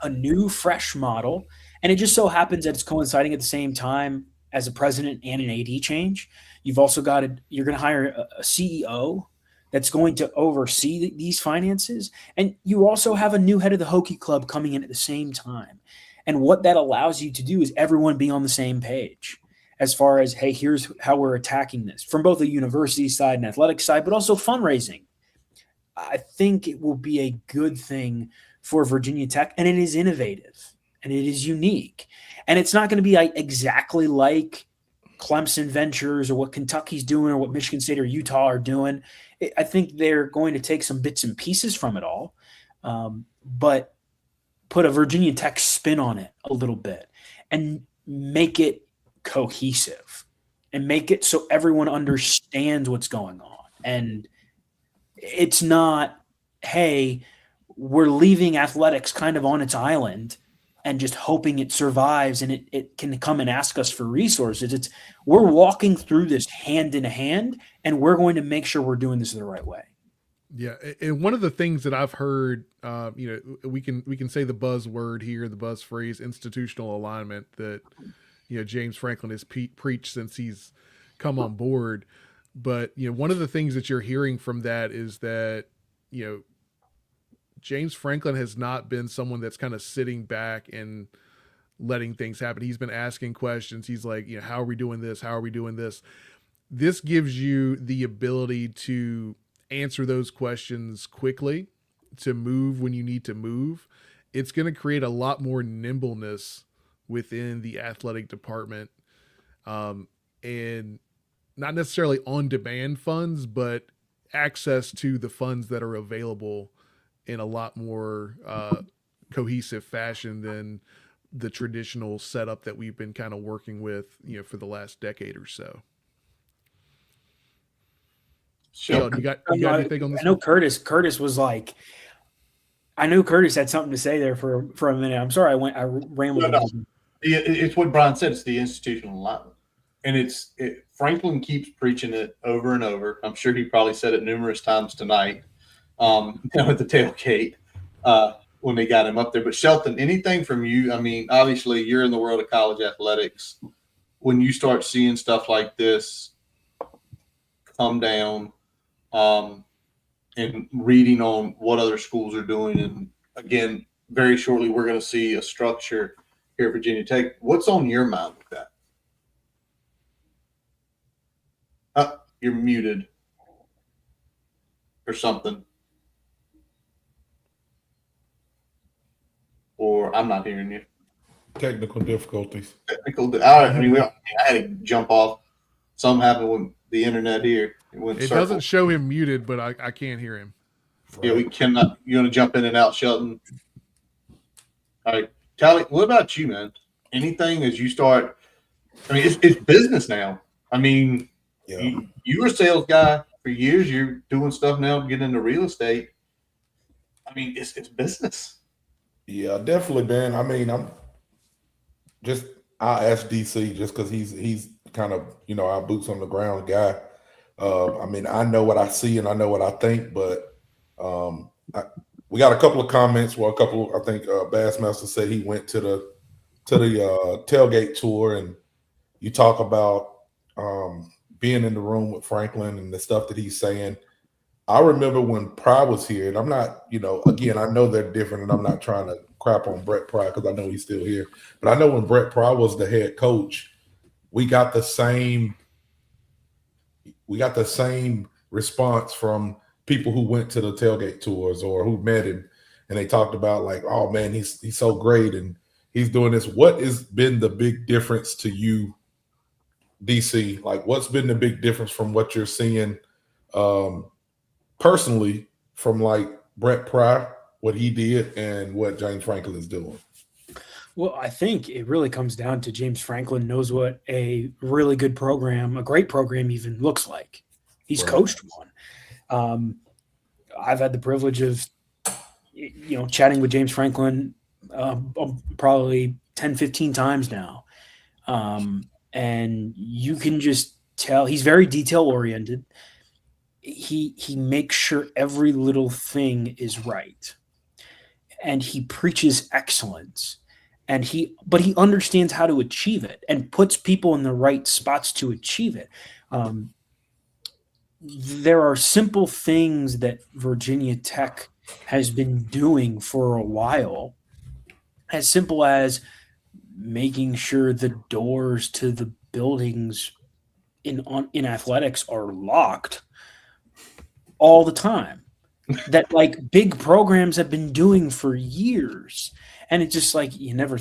a new, fresh model. And it just so happens that it's coinciding at the same time as a president and an AD change. You've also you're going to hire a CEO that's going to oversee these finances. And you also have a new head of the Hokie Club coming in at the same time. And what that allows you to do is everyone be on the same page as far as, hey, here's how we're attacking this from both the university side and athletic side, but also fundraising. I think it will be a good thing for Virginia Tech, and it is innovative and it is unique. And it's not going to be exactly like Clemson Ventures or what Kentucky's doing or what Michigan State or Utah are doing. I think they're going to take some bits and pieces from it all, but put a Virginia Tech spin on it a little bit and make it cohesive and make it so everyone understands what's going on. And it's not, hey, we're leaving athletics kind of on its island and just hoping it survives and it can come and ask us for resources. We're walking through this hand in hand, and we're going to make sure we're doing this the right way. Yeah, and one of the things that I've heard, we can say the buzzword here, the buzz phrase, institutional alignment, that James Franklin has preached since he's come on board. But one of the things that you're hearing from that is that James Franklin has not been someone that's kind of sitting back and letting things happen. He's been asking questions. He's like, how are we doing this? How are we doing this? This gives you the ability to answer those questions quickly, to move when you need to move. It's going to create a lot more nimbleness within the athletic department, and not necessarily on-demand funds, but access to the funds that are available in a lot more cohesive fashion than the traditional setup that we've been kind of working with, for the last decade or so. Sure. You got anything on this? I know Curtis was like, I knew Curtis had something to say there for a minute. I'm sorry I rambled. No. It's what Brian said. It's the institutional alignment. And Franklin keeps preaching it over and over. I'm sure he probably said it numerous times tonight at the tailgate when they got him up there. But Shelton, anything from you? I mean, obviously you're in the world of college athletics. When you start seeing stuff like this come down, and reading on what other schools are doing, and again, very shortly we're going to see a structure here at Virginia Tech. What's on your mind with that? You're muted or something. Or I'm not hearing you. Technical difficulties. All right. I mean, I had to jump off. Something happened with the internet here. It doesn't show him muted, but I can't hear him. Yeah, we cannot. You want to jump in and out, Shelton? All right, Tally. What about you, man? Anything as you start? I mean, it's business now. I mean, Yeah. you were a sales guy for years. You're doing stuff now, getting into real estate. I mean, it's business. Yeah, definitely, man. I mean, I'll ask DC just because he's kind of, our boots on the ground guy. I mean, I know what I see and I know what I think, but we got a couple of comments. Well, I think Bassmaster said he went to the tailgate tour, and you talk about being in the room with Franklin and the stuff that he's saying. I remember when Pry was here, and I'm not, again, I know they're different, and I'm not trying to crap on Brett Pry because I know he's still here. But I know when Brett Pry was the head coach, we got the same response from people who went to the tailgate tours or who met him, and they talked about like, oh man, he's so great and he's doing this. What has been the big difference to you, DC? Like, what's been the big difference from what you're seeing personally from like Brett Pry, what he did, and what James Franklin is doing? Well, I think it really comes down to James Franklin knows what a really good program, a great program even looks like. He's Right. coached one. I've had the privilege of, chatting with James Franklin probably 10, 15 times now. And you can just tell he's very detail oriented. He makes sure every little thing is right. And he preaches excellence. But he understands how to achieve it and puts people in the right spots to achieve it. There are simple things that Virginia Tech has been doing for a while, as simple as making sure the doors to the buildings in athletics are locked all the time. That like big programs have been doing for years. And it's just like never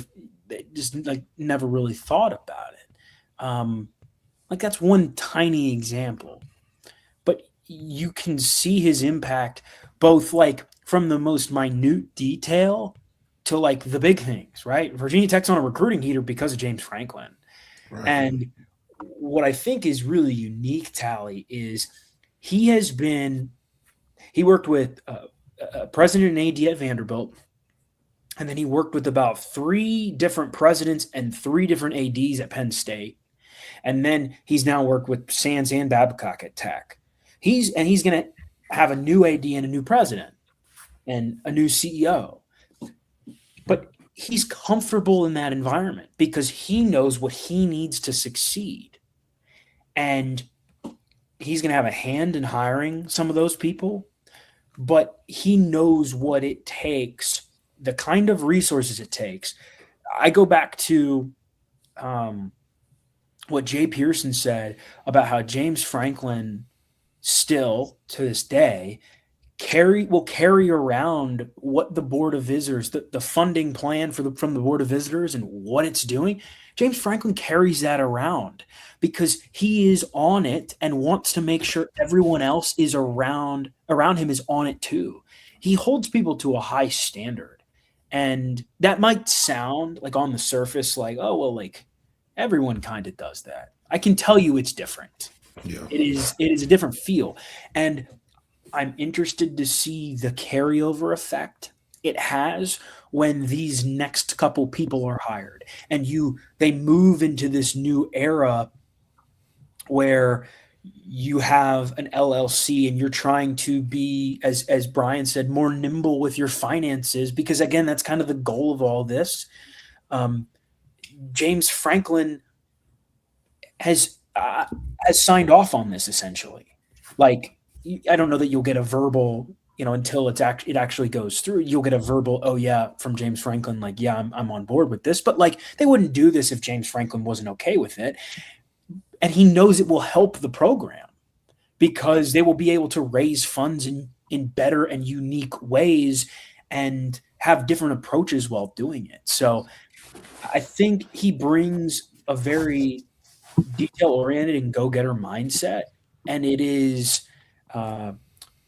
really thought about it. Like that's one tiny example, but you can see his impact both like from the most minute detail to like the big things, right? Virginia Tech's on a recruiting heater because of James Franklin. Right. And what I think is really unique, Tally, is he worked with president and AD at Vanderbilt. And then he worked with about 3 different presidents and 3 different ADs at Penn State. And then he's now worked with Sands and Babcock at Tech. He's going to have a new AD and a new president and a new CEO. But he's comfortable in that environment because he knows what he needs to succeed. And he's going to have a hand in hiring some of those people, but he knows what it takes, the kind of resources it takes. I go back to what Jay Pearson said about how James Franklin still to this day will carry around what the Board of Visitors, the funding plan from the Board of Visitors and what it's doing. James Franklin carries that around because he is on it and wants to make sure everyone else is around him is on it too. He holds people to a high standard. And that might sound like on the surface, like, oh, well, like everyone kind of does that. I can tell you it's different. Yeah. It is a different feel. And I'm interested to see the carryover effect it has when these next couple people are hired and they move into this new era where you have an LLC and you're trying to be, as Brian said, more nimble with your finances, because again, that's kind of the goal of all this. James Franklin has signed off on this essentially. Like, I don't know that you'll get a verbal, until it actually goes through. You'll get a verbal, oh yeah, from James Franklin, like, yeah, I'm on board with this. But like, they wouldn't do this if James Franklin wasn't okay with it. And he knows it will help the program because they will be able to raise funds in better and unique ways and have different approaches while doing it. So I think he brings a very detail-oriented and go-getter mindset. And it is,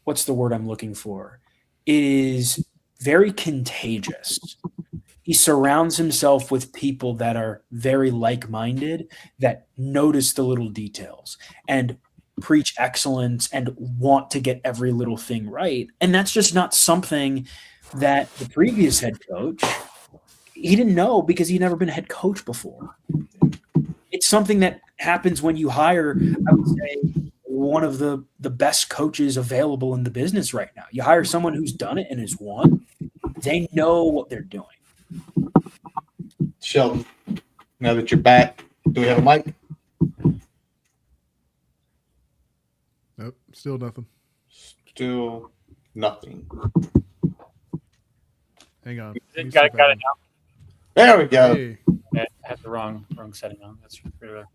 what's the word I'm looking for? is very contagious. He surrounds himself with people that are very like-minded, that notice the little details and preach excellence and want to get every little thing right. And that's just not something that the previous head coach, he didn't know because he'd never been a head coach before. It's something that happens when you hire, I would say, one of the best coaches available in the business right now. You hire someone who's done it and has won. They know what they're doing. Sheldon, now that you're back, do we have a mic? Nope, still nothing. Still nothing. Hang on. Got it now. There we go. Hey. I had the wrong setting on. That's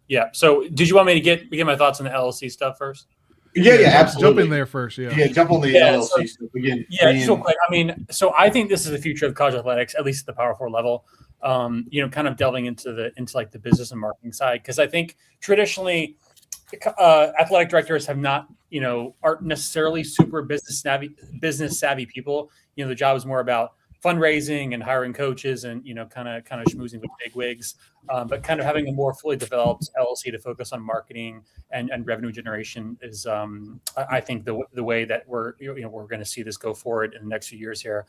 yeah. So, did you want me to get my thoughts on the LLC stuff first? Yeah, absolutely. Jump in there first. Yeah, jump on the LLC stuff again. Yeah, just real quick. I mean, so I think this is the future of college athletics, at least at the Power 4 level. Kind of delving into like the business and marketing side, because I think traditionally athletic directors have not, aren't necessarily super business savvy people. The job is more about fundraising and hiring coaches and kind of schmoozing with big wigs, but kind of having a more fully developed LLC to focus on marketing and revenue generation is I think the way that we're going to see this go forward in the next few years here.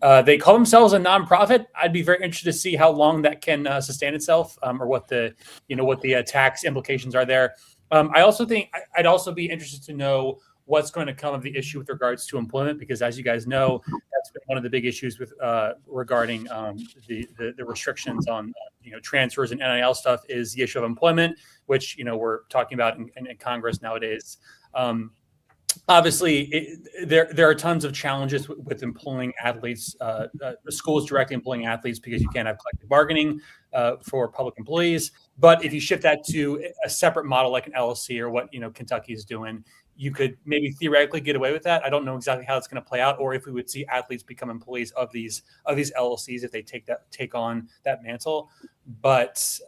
They call themselves a nonprofit. I'd be very interested to see how long that can sustain itself, or what the tax implications are there. I also think I'd also be interested to know what's going to come of the issue with regards to employment, because as you guys know, that's been one of the big issues with regarding the restrictions on transfers and NIL stuff is the issue of employment, which we're talking about in Congress nowadays. Obviously, there are tons of challenges with employing athletes, schools directly employing athletes, because you can't have collective bargaining for public employees. But if you shift that to a separate model like an LLC or what Kentucky is doing, you could maybe theoretically get away with that. I don't know exactly how it's going to play out, or if we would see athletes become employees of these LLCs if they take on that mantle. But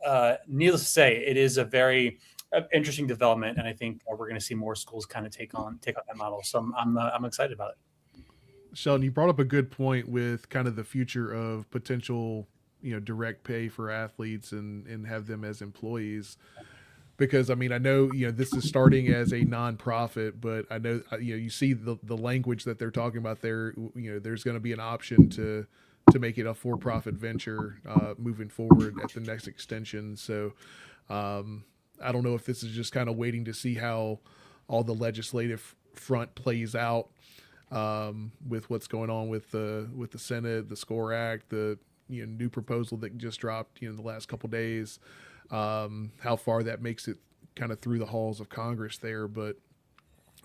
needless to say, it is a very interesting development, and I think we're going to see more schools kind of take on that model. So I'm excited about it. Sheldon, you brought up a good point with kind of the future of potential, direct pay for athletes and have them as employees. Because I know, this is starting as a nonprofit, but I know, you see the language that they're talking about there. There's going to be an option to make it a for-profit venture moving forward at the next extension. So I don't know if this is just kind of waiting to see how all the legislative front plays out with what's going on with the Senate, the SCORE Act, the new proposal that just dropped in the last couple of days. How far that makes it kind of through the halls of Congress there, but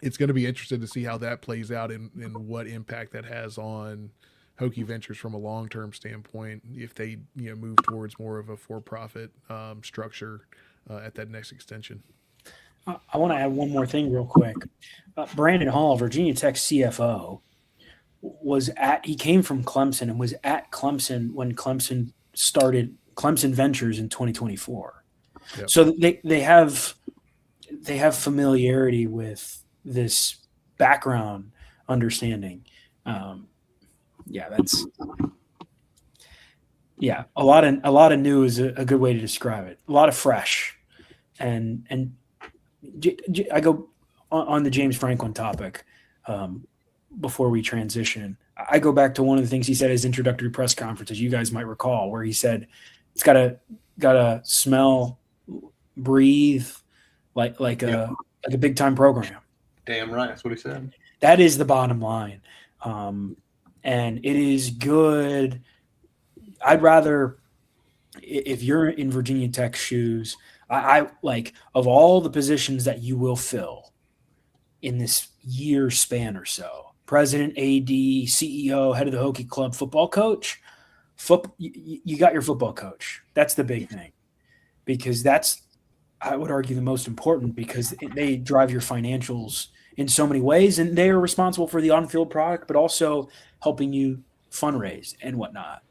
it's going to be interesting to see how that plays out and what impact that has on Hokie Ventures from a long-term standpoint, if they move towards more of a for-profit structure at that next extension. I want to add one more thing real quick. Brandon Hall, Virginia Tech CFO, he came from Clemson and was at Clemson when Clemson started Clemson Ventures in 2024. Yep. So they have familiarity with this background understanding. A lot of new is a good way to describe it. A lot of fresh, and I go on the James Franklin topic before we transition. I go back to one of the things he said at his introductory press conference, as you guys might recall, where he said it's gotta smell, breathe like a big time program. Damn right, that's what he said. That is the bottom line, and it is good. I'd rather, if you're in Virginia Tech's shoes, I like, of all the positions that you will fill in this year span or so, president, AD, CEO, head of the Hokie Club, football coach, you got your football coach. That's the big thing, because that's, I would argue, the most important, because they drive your financials in so many ways, and they are responsible for the on-field product, but also helping you fundraise and whatnot.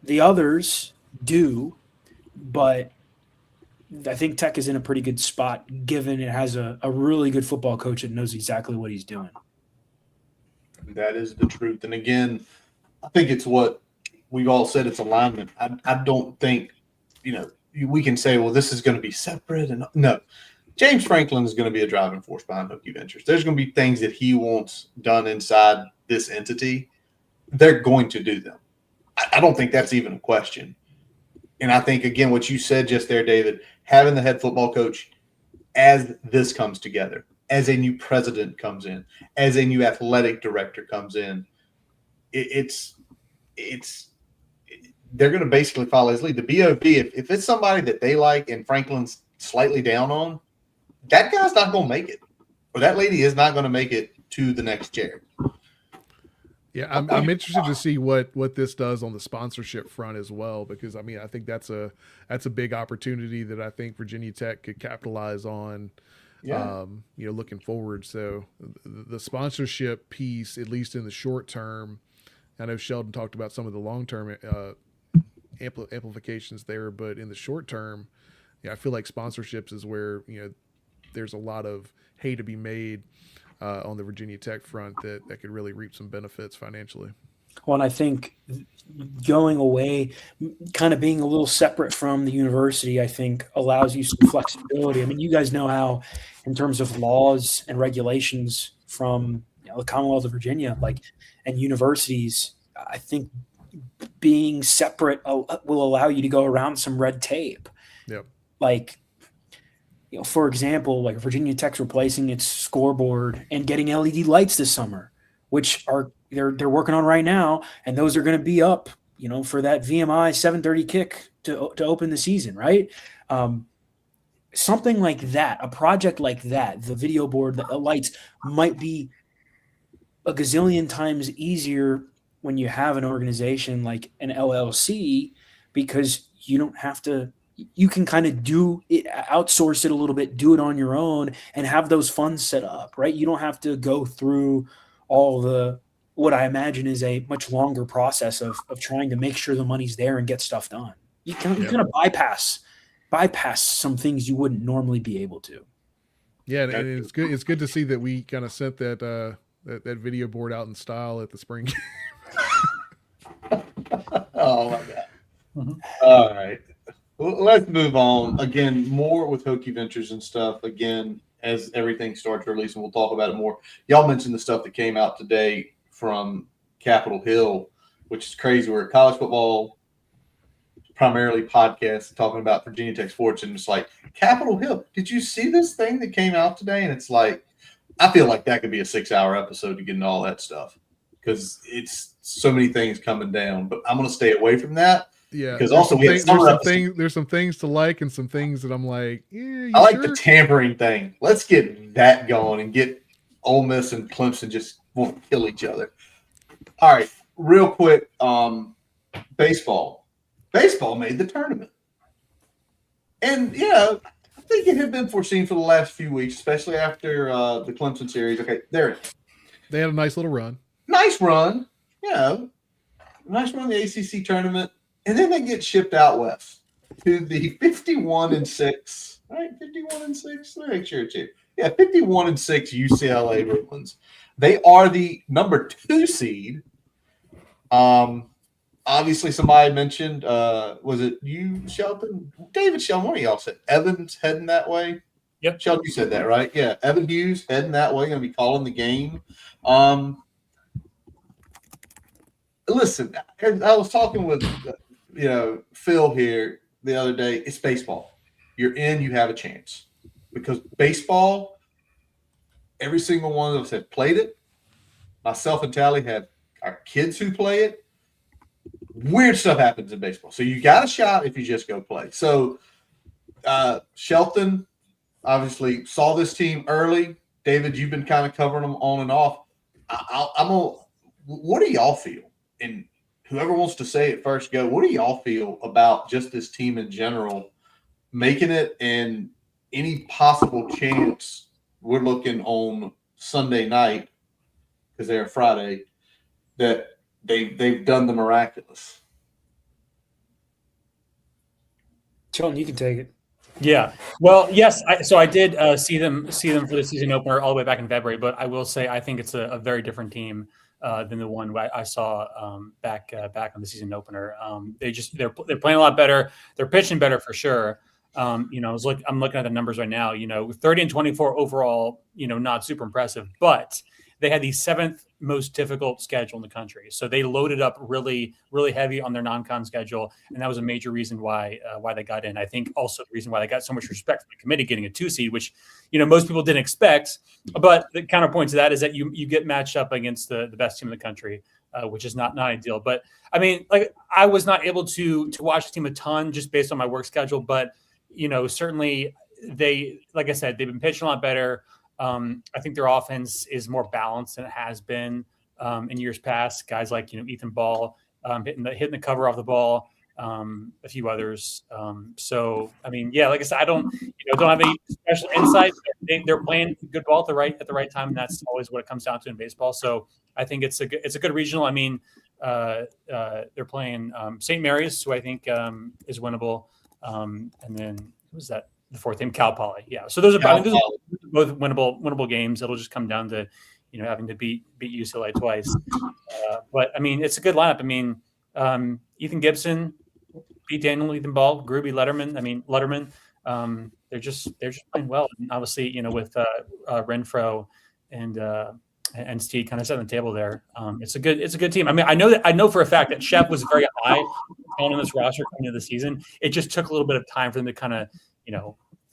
The others do, but I think Tech is in a pretty good spot, given it has a really good football coach that knows exactly what he's doing. That is the truth. And again, I think it's what we've all said, it's alignment. I don't think, we can say, well, this is going to be separate. And no, James Franklin is going to be a driving force behind Hokie Ventures. There's going to be things that he wants done inside this entity. They're going to do them. I don't think that's even a question. And I think, again, what you said just there, David, having the head football coach as this comes together, as a new president comes in, as a new athletic director comes in, they're going to basically follow his lead. The BOP, if it's somebody that they like and Franklin's slightly down on, that guy's not going to make it, or that lady is not going to make it to the next chair. Yeah, I'm interested to see what this does on the sponsorship front as well, because I think that's a big opportunity that I think Virginia Tech could capitalize on. Yeah. Looking forward. So the sponsorship piece, at least in the short term, I know Sheldon talked about some of the long term amplifications there, but in the short term, I feel like sponsorships is where there's a lot of hay to be made on the Virginia Tech front that could really reap some benefits financially. Well, and I think going away, kind of being a little separate from the university, I think allows you some flexibility. I mean, you guys know how, in terms of laws and regulations from the Commonwealth of Virginia, and universities, I think being separate will allow you to go around some red tape. Yep. For example, Virginia Tech's replacing its scoreboard and getting LED lights this summer, which they're working on right now, and those are going to be up, for that VMI 7:30 kick to open the season, right? Something like that, a project like that, the video board, the lights might be a gazillion times easier when you have an organization like an LLC, because you don't have to. You can kind of do it, outsource it a little bit, do it on your own, and have those funds set up, right? You don't have to go through all what I imagine is a much longer process of trying to make sure the money's there and get stuff done. You kind of bypass some things you wouldn't normally be able to. Yeah, and it's good. It's good to see that we kind of sent that video board out in style at the spring game. Oh my God! Mm-hmm. All right. Well, let's move on. Again, more with Hokie Ventures and stuff. Again, as everything starts releasing, we'll talk about it more. Y'all mentioned the stuff that came out today from Capitol Hill, which is crazy. We're a college football, primarily podcast, talking about Virginia Tech sports, and it's like, Capitol Hill, did you see this thing that came out today? And it's like, I feel like that could be a 6-hour episode to get into all that stuff, because it's so many things coming down. But I'm going to stay away from that. Yeah, because also there's some things to like and some things that I'm like, yeah. I like the tampering thing. Let's get that going and get Ole Miss and Clemson just want to kill each other. All right, real quick, baseball. Baseball made the tournament, and I think it had been foreseen for the last few weeks, especially after the Clemson series. Okay, there. They had a nice little run. Nice run, nice run in the ACC tournament. And then they get shipped out west to the 51-6, right? 51-6. Let me make sure it's here. Yeah, 51-6 UCLA Bruins. They are the number 2 seed. Obviously, somebody mentioned, was it you, Shelton? David Shelton, one of y'all said Evans heading that way. Yep. Shelton, you said that, right? Yeah, Evan Hughes heading that way, going to be calling the game. Listen, I was talking with Phil here the other day. It's baseball. You're in, you have a chance. Because baseball, every single one of us have played it. Myself and Tally have our kids who play it. Weird stuff happens in baseball. So you got a shot if you just go play. So Shelton obviously saw this team early. David, you've been kind of covering them on and off. What do y'all feel? And whoever wants to say it first, go. What do y'all feel about just this team in general making it, and any possible chance we're looking on Sunday night, because they're Friday, that they've done the miraculous? Sheldon, you can take it. Yeah. Well, yes. I did see them for the season opener all the way back in February, but I will say I think it's a very different team than the one I saw back on the season opener. They're playing a lot better. They're pitching better for sure. I'm looking at the numbers right now. 30-24 overall. Not super impressive, but they had the 7th most difficult schedule in the country. So they loaded up really, really heavy on their non-con schedule, and that was a major reason why they got in. I think also the reason why they got so much respect from the committee getting a 2 seed, which most people didn't expect. But the counterpoint to that is that you get matched up against the best team in the country, which is not ideal. But I mean, I was not able to watch the team a ton just based on my work schedule, but certainly they, like I said, they've been pitching a lot better. I think their offense is more balanced than it has been in years past. Guys like Ethan Ball hitting the cover off the ball, a few others. So I mean, yeah, like I said, I don't have any special insight. They're playing good ball at the right time, and that's always what it comes down to in baseball. So I think it's a good regional. I mean, they're playing St. Mary's, who I think is winnable, and then who was that? The 4th team, Cal Poly. Yeah. So those are both winnable games. It'll just come down to, having to beat UCLA twice. But I mean, it's a good lineup. I mean, Ethan Gibson, Pete Daniel, Ethan Ball, Groovy Letterman. They're just playing well. And obviously, with Renfro and Steve kind of setting the table there. It's a good team. I mean, I know for a fact that Shep was very high on this roster coming into the season. It just took a little bit of time for them to kind of,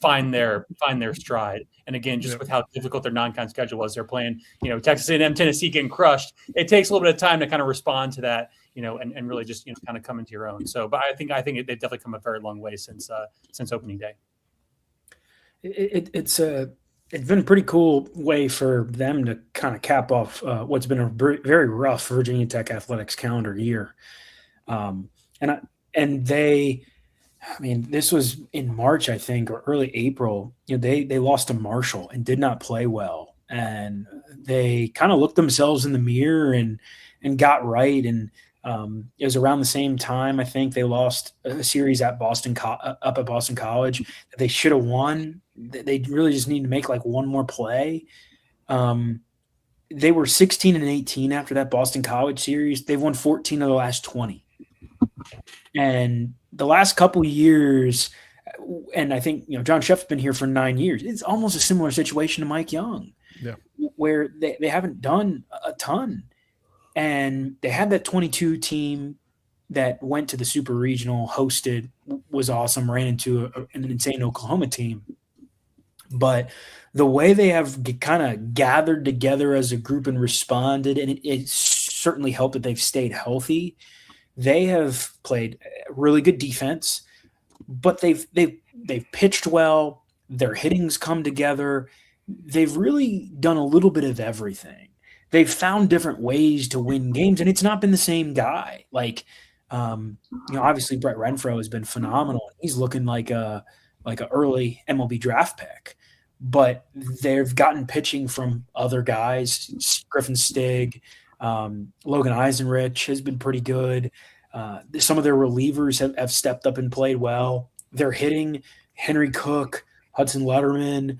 find their stride. And again, just with how difficult their non-con schedule was, they're playing, Texas A&M, Tennessee getting crushed. It takes a little bit of time to kind of respond to that, and really just kind of come into your own. So, but I think they've definitely come a very long way since opening day. It's been a pretty cool way for them to kind of cap off what's been a very rough Virginia Tech athletics calendar year. This was in March, I think, or early April. They lost to Marshall and did not play well, and they kind of looked themselves in the mirror and got right. And it was around the same time, I think, they lost a series at Boston College that they should have won. They really just need to make one more play. They were 16-18 after that Boston College series. They've won 14 of the last 20. And the last couple of years, and I think, John Sheff's been here for 9 years. It's almost a similar situation to Mike Young, where they haven't done a ton. And they had that 22 team that went to the Super Regional, hosted, was awesome, ran into an insane Oklahoma team. But the way they have kind of gathered together as a group and responded, and it certainly helped that they've stayed healthy. They have played really good defense, but they've pitched well. Their hitting's come together. They've really done a little bit of everything. They've found different ways to win games, and it's not been the same guy. Obviously Brett Renfro has been phenomenal. He's looking like a early MLB draft pick, but they've gotten pitching from other guys. Griffin Stig, Logan Eisenrich has been pretty good. Some of their relievers have stepped up and played well. They're hitting Henry Cook, Hudson Letterman.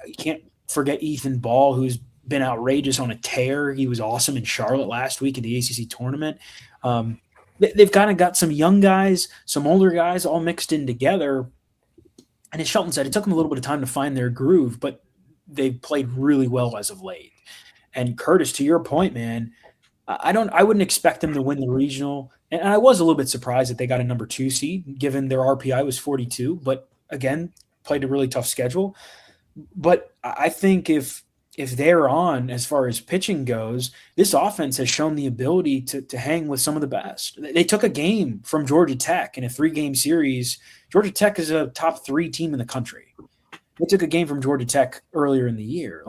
You can't forget Ethan Ball, who's been outrageous on a tear. He was awesome in Charlotte last week at the ACC tournament. They've kind of got some young guys, some older guys all mixed in together. And as Shelton said, it took them a little bit of time to find their groove, but they've played really well as of late. And Curtis, to your point, man, I wouldn't expect them to win the regional. And I was a little bit surprised that they got a number 2 seed, given their RPI was 42. But again, played a really tough schedule. But I think if they're on as far as pitching goes, this offense has shown the ability to hang with some of the best. They took a game from Georgia Tech in a 3-game series. Georgia Tech is a top 3 team in the country. They took a game from Georgia Tech earlier in the year.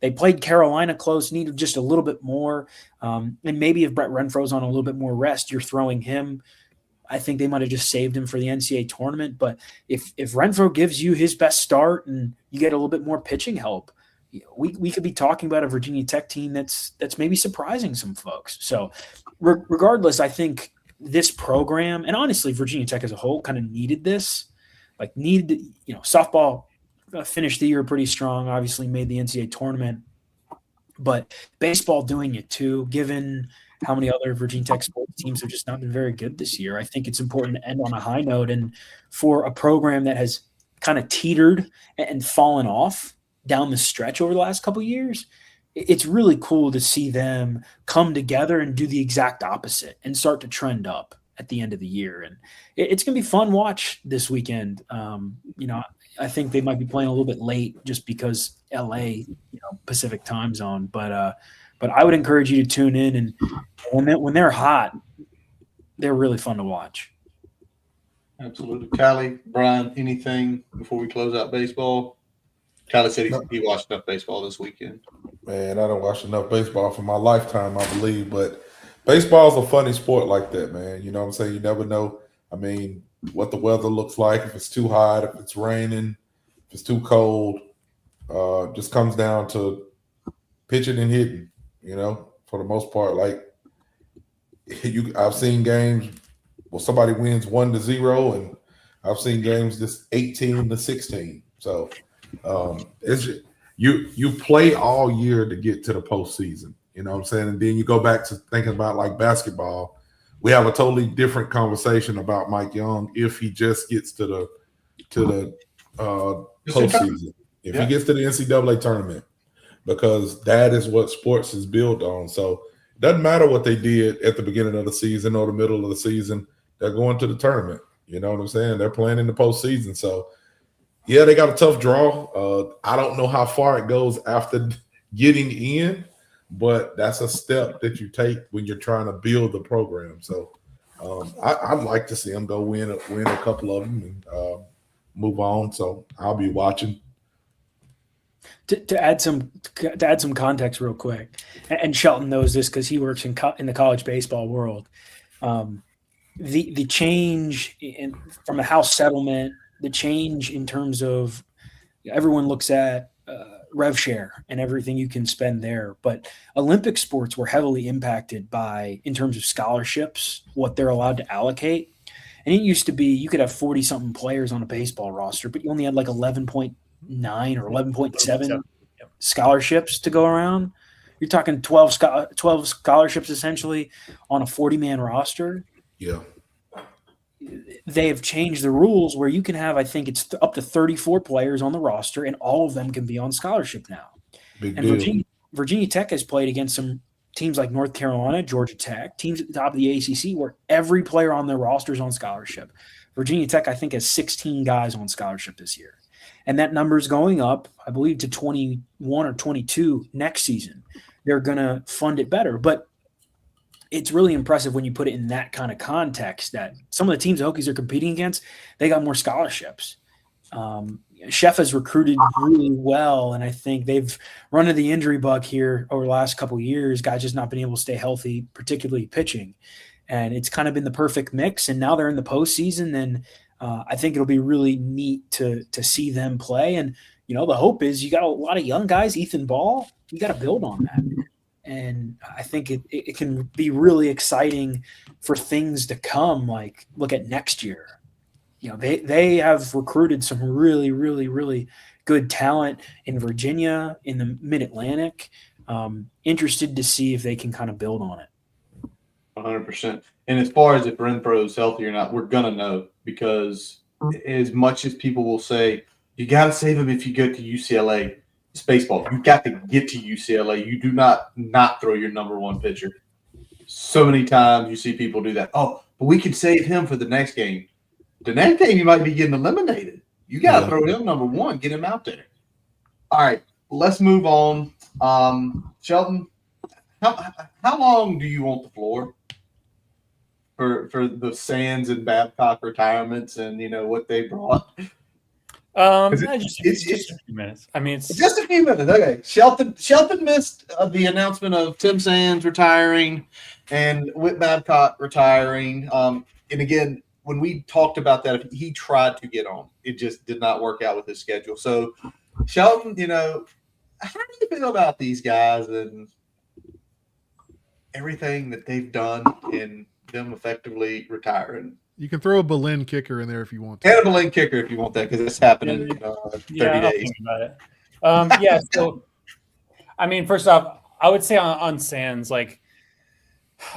They played Carolina close, needed just a little bit more. And maybe if Brett Renfro's on a little bit more rest, you're throwing him. I think they might have just saved him for the NCAA tournament. But if Renfro gives you his best start and you get a little bit more pitching help, we could be talking about a Virginia Tech team that's maybe surprising some folks. So regardless, I think this program, and honestly, Virginia Tech as a whole kind of needed this. Softball finished the year pretty strong, obviously made the NCAA tournament. but baseball doing it too, given how many other Virginia Tech sports teams have just not been very good this year. I think it's important to end on a high note. And for a program that has kind of teetered and fallen off down the stretch over the last couple of years, it's really cool to see them come together and do the exact opposite and start to trend up at the end of the year. And it's going to be fun watch this weekend. I think they might be playing a little bit late just because LA, Pacific time zone, but I would encourage you to tune in, and when they're hot, they're really fun to watch. Absolutely. Callie, Brian, anything before we close out baseball? Callie said he watched enough baseball this weekend. Man, I don't watch enough baseball for my lifetime, I believe, but baseball is a funny sport like that, man. You know what I'm saying? You never know. I mean, what the weather looks like, if it's too hot, if it's raining, if it's too cold. Just comes down to pitching and hitting, for the most part. Like, I've seen games where somebody wins 1-0, and I've seen games just 18-16. So it's you play all year to get to the postseason. You know what I'm saying? And then you go back to thinking about like basketball. We have a totally different conversation about Mike Young if he just gets to the postseason. If he gets to the NCAA tournament, because that is what sports is built on. So it doesn't matter what they did at the beginning of the season or the middle of the season. They're going to the tournament. You know what I'm saying? They're playing in the postseason. So, yeah, they got a tough draw. I don't know how far it goes after getting in, but that's a step that you take when you're trying to build the program. So I'd like to see them go win a couple of them and move on. So I'll be watching. To add some context real quick, and Shelton knows this because he works in the college baseball world. The change from a house settlement, the change in terms of everyone looks at rev share and everything you can spend there, but Olympic sports were heavily impacted in terms of scholarships, what they're allowed to allocate. And it used to be you could have 40 something players on a baseball roster, but you only had like 11.9 or 11.7 scholarships to go around. You're talking 12 scholarships essentially on a 40-man roster. Yeah. They have changed the rules where you can have, I think it's up to 34 players on the roster, and all of them can be on scholarship now. Big and deal. Virginia Tech has played against some teams like North Carolina, Georgia Tech, teams at the top of the ACC where every player on their roster is on scholarship. Virginia Tech, I think, has 16 guys on scholarship this year. And that number is going up, I believe, to 21 or 22 next season. They're going to fund it better. But it's really impressive when you put it in that kind of context that some of the teams the Hokies are competing against, they got more scholarships. Chef has recruited really well, and I think they've run into the injury bug here over the last couple of years. Guys just not been able to stay healthy, particularly pitching. And it's kind of been the perfect mix, and now they're in the postseason, and I think it'll be really neat to see them play. And, the hope is you got a lot of young guys, Ethan Ball, you got to build on that. And I think it can be really exciting for things to come. Like, look at next year. They have recruited some really, really, really good talent in Virginia, in the Mid-Atlantic. Interested to see if they can kind of build on it. 100%. And as far as if Renfro is healthy or not, we're going to know, because as much as people will say, you got to save him if you go to UCLA, it's baseball. You got to get to UCLA. You do not throw your number one pitcher. So many times you see people do that. Oh, but we could save him for the next game. The next game you might be getting eliminated. You got to throw him number one, get him out there. All right, let's move on. Shelton, how long do you want the floor for the Sands and Babcock retirements and what they brought? Just a few minutes. I mean, it's just a few minutes. Okay. Shelton missed the announcement of Tim Sands retiring and Whit Babcock retiring. And again, when we talked about that, he tried to get on. It just did not work out with his schedule. So, Shelton, how do you feel about these guys and everything that they've done in them effectively retiring? You can throw a Berlin kicker in there if you want to. And a Berlin kicker if you want that, because it's happening in 30 days. About it. So, I mean, first off, I would say on Sands, like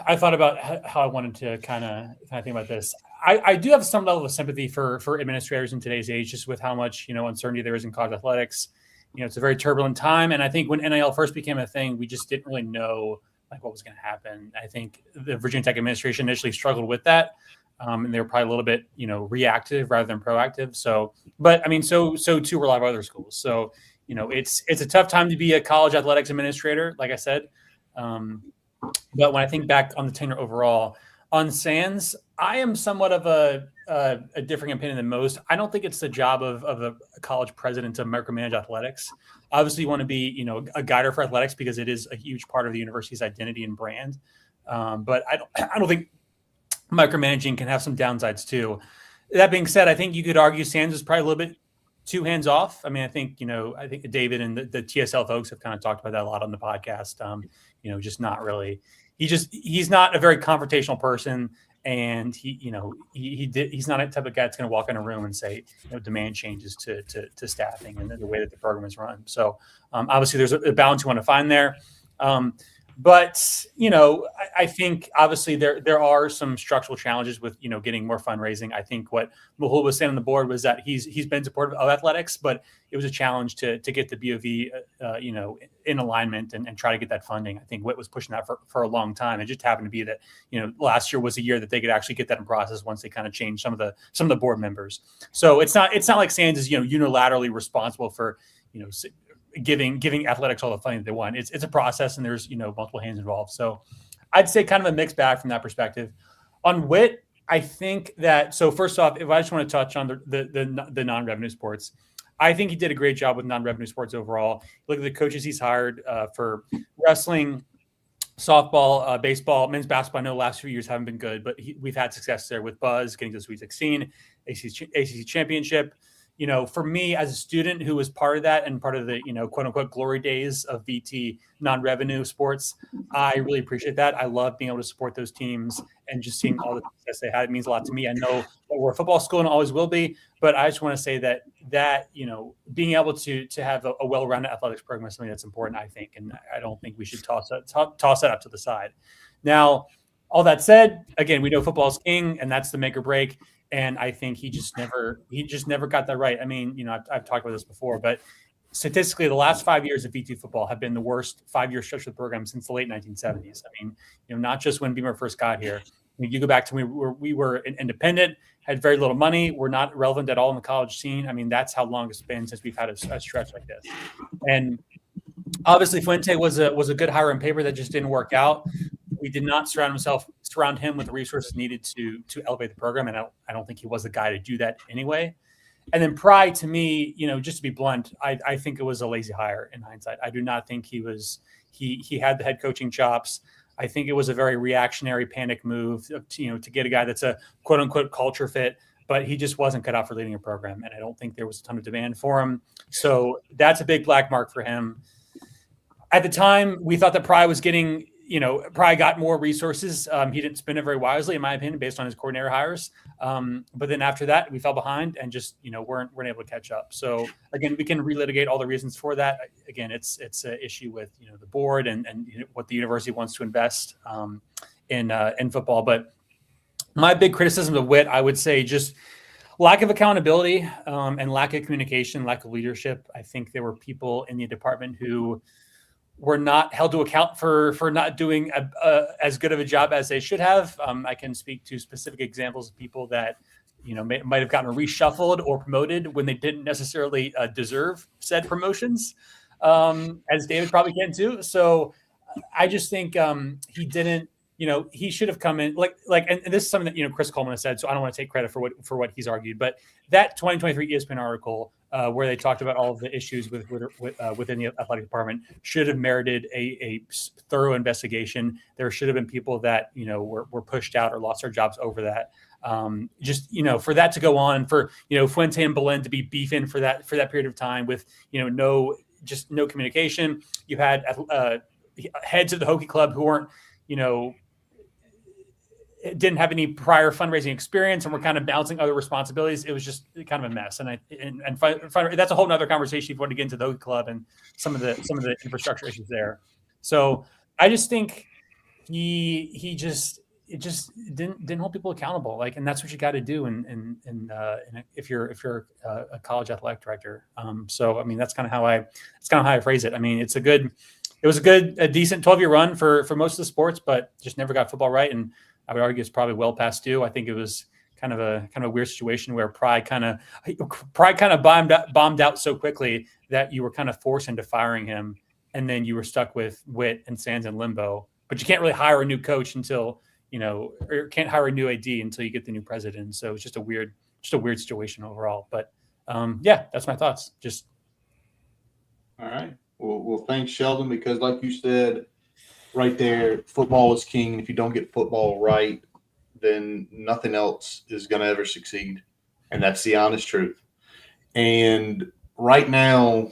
I thought about how I wanted to kind of think about this. I do have some level of sympathy for administrators in today's age, just with how much uncertainty there is in college athletics. It's a very turbulent time, and I think when NIL first became a thing, we just didn't really know like what was going to happen. I think the Virginia Tech administration initially struggled with that, and they were probably a little bit reactive rather than proactive. So, but I mean, so too were a lot of other schools. So it's a tough time to be a college athletics administrator, like I said. But when I think back on the tenure overall on Sands, I am somewhat of a differing opinion than most. I don't think it's the job of a college president to micromanage athletics. Obviously, you want to be, a guider for athletics because it is a huge part of the university's identity and brand. But I don't think micromanaging can have some downsides too. That being said, I think you could argue Sands is probably a little bit too hands off. I mean, I think David and the TSL folks have kind of talked about that a lot on the podcast. Just not really. He's not a very confrontational person, and he's not a type of guy that's going to walk in a room and say demand changes to staffing and the way that the program is run. So obviously there's a balance you want to find there. But I think obviously there are some structural challenges with getting more fundraising. I think what Mahul was saying on the board was that he's been supportive of athletics, but it was a challenge to get the BOV in alignment and try to get that funding. I think Whit was pushing that for a long time. It just happened to be that last year was a year that they could actually get that in process once they kind of changed some of the board members. So it's not like Sands is unilaterally responsible for giving athletics all the funding that they want. It's a process, and there's multiple hands involved. So I'd say kind of a mixed bag from that perspective. On Whit, I think that first off, if I just want to touch on the non-revenue sports, I think he did a great job with non-revenue sports overall. Look at the coaches he's hired for wrestling, softball, baseball, men's basketball. I know the last few years haven't been good, but we've had success there with Buzz getting to the Sweet 16, ACC championship. For me as a student who was part of that and part of the, quote unquote glory days of VT non-revenue sports, I really appreciate that. I love being able to support those teams and just seeing all the success they had. It means a lot to me. I know that we're a football school and always will be, but I just want to say that being able to have a well-rounded athletics program is something that's important, I think. And I don't think we should toss that up to the side. Now, all that said, again, we know football is king and that's the make or break. And I think he just never got that right. I mean, I've talked about this before, but statistically, the last 5 years of VT football have been the worst 5-year stretch of the program since the late 1970s. I mean, not just when Beamer first got here. I mean, you go back to when we were independent, had very little money, we're not relevant at all in the college scene. I mean, that's how long it's been since we've had a stretch like this. And obviously, Fuente was a good hire on paper that just didn't work out. We did not surround him with the resources needed to elevate the program, and I don't think he was the guy to do that anyway. And then Pry, to me, just to be blunt, I think it was a lazy hire in hindsight. I do not think he had the head coaching chops. I think it was a very reactionary panic move to get a guy that's a quote unquote culture fit, but he just wasn't cut out for leading a program, and I don't think there was a ton of demand for him. So that's a big black mark for him. At the time, we thought that Pry was getting. Probably got more resources. He didn't spend it very wisely, in my opinion, based on his coordinator hires. But then after that, we fell behind and just, weren't able to catch up. So again, we can relitigate all the reasons for that. Again, it's an issue with, the board and what the university wants to invest in football. But my big criticism of Whit, I would say just lack of accountability and lack of communication, lack of leadership. I think there were people in the department who were not held to account for not doing as good of a job as they should have. I can speak to specific examples of people that might have gotten reshuffled or promoted when they didn't necessarily deserve said promotions, as David probably can too. So I just think he didn't. He should have come in and this is something that Chris Coleman has said. So I don't want to take credit for what he's argued, but that 2023 ESPN article where they talked about all of the issues within the athletic department should have merited a thorough investigation. There should have been people that were pushed out or lost their jobs over that. For that to go on, for Fuente and Belen to be beefing for that period of time with no communication. You had heads of the Hokie Club who weren't didn't have any prior fundraising experience and were kind of balancing other responsibilities. It was just kind of a mess. And that's a whole nother conversation if you want to get into the Hokie Club and some of the infrastructure issues there. So I just think he just didn't hold people accountable. Like, and that's what you got to do. And if you're a college athletic director. So I mean, that's kind of how I phrase it. I mean, it was a decent 12-year run for most of the sports, but just never got football right. And I would argue it's probably well past due. I think it was kind of a weird situation where pride kind of bombed out so quickly that you were kind of forced into firing him, and then you were stuck with Witt and Sands in limbo. But you can't really hire a new coach until or can't hire a new AD until you get the new president. So it's just a weird situation overall. But yeah, that's my thoughts. Just all right. Well, thanks, Sheldon, because like you said right there, football is king. And if you don't get football right, then nothing else is going to ever succeed. And that's the honest truth. And right now,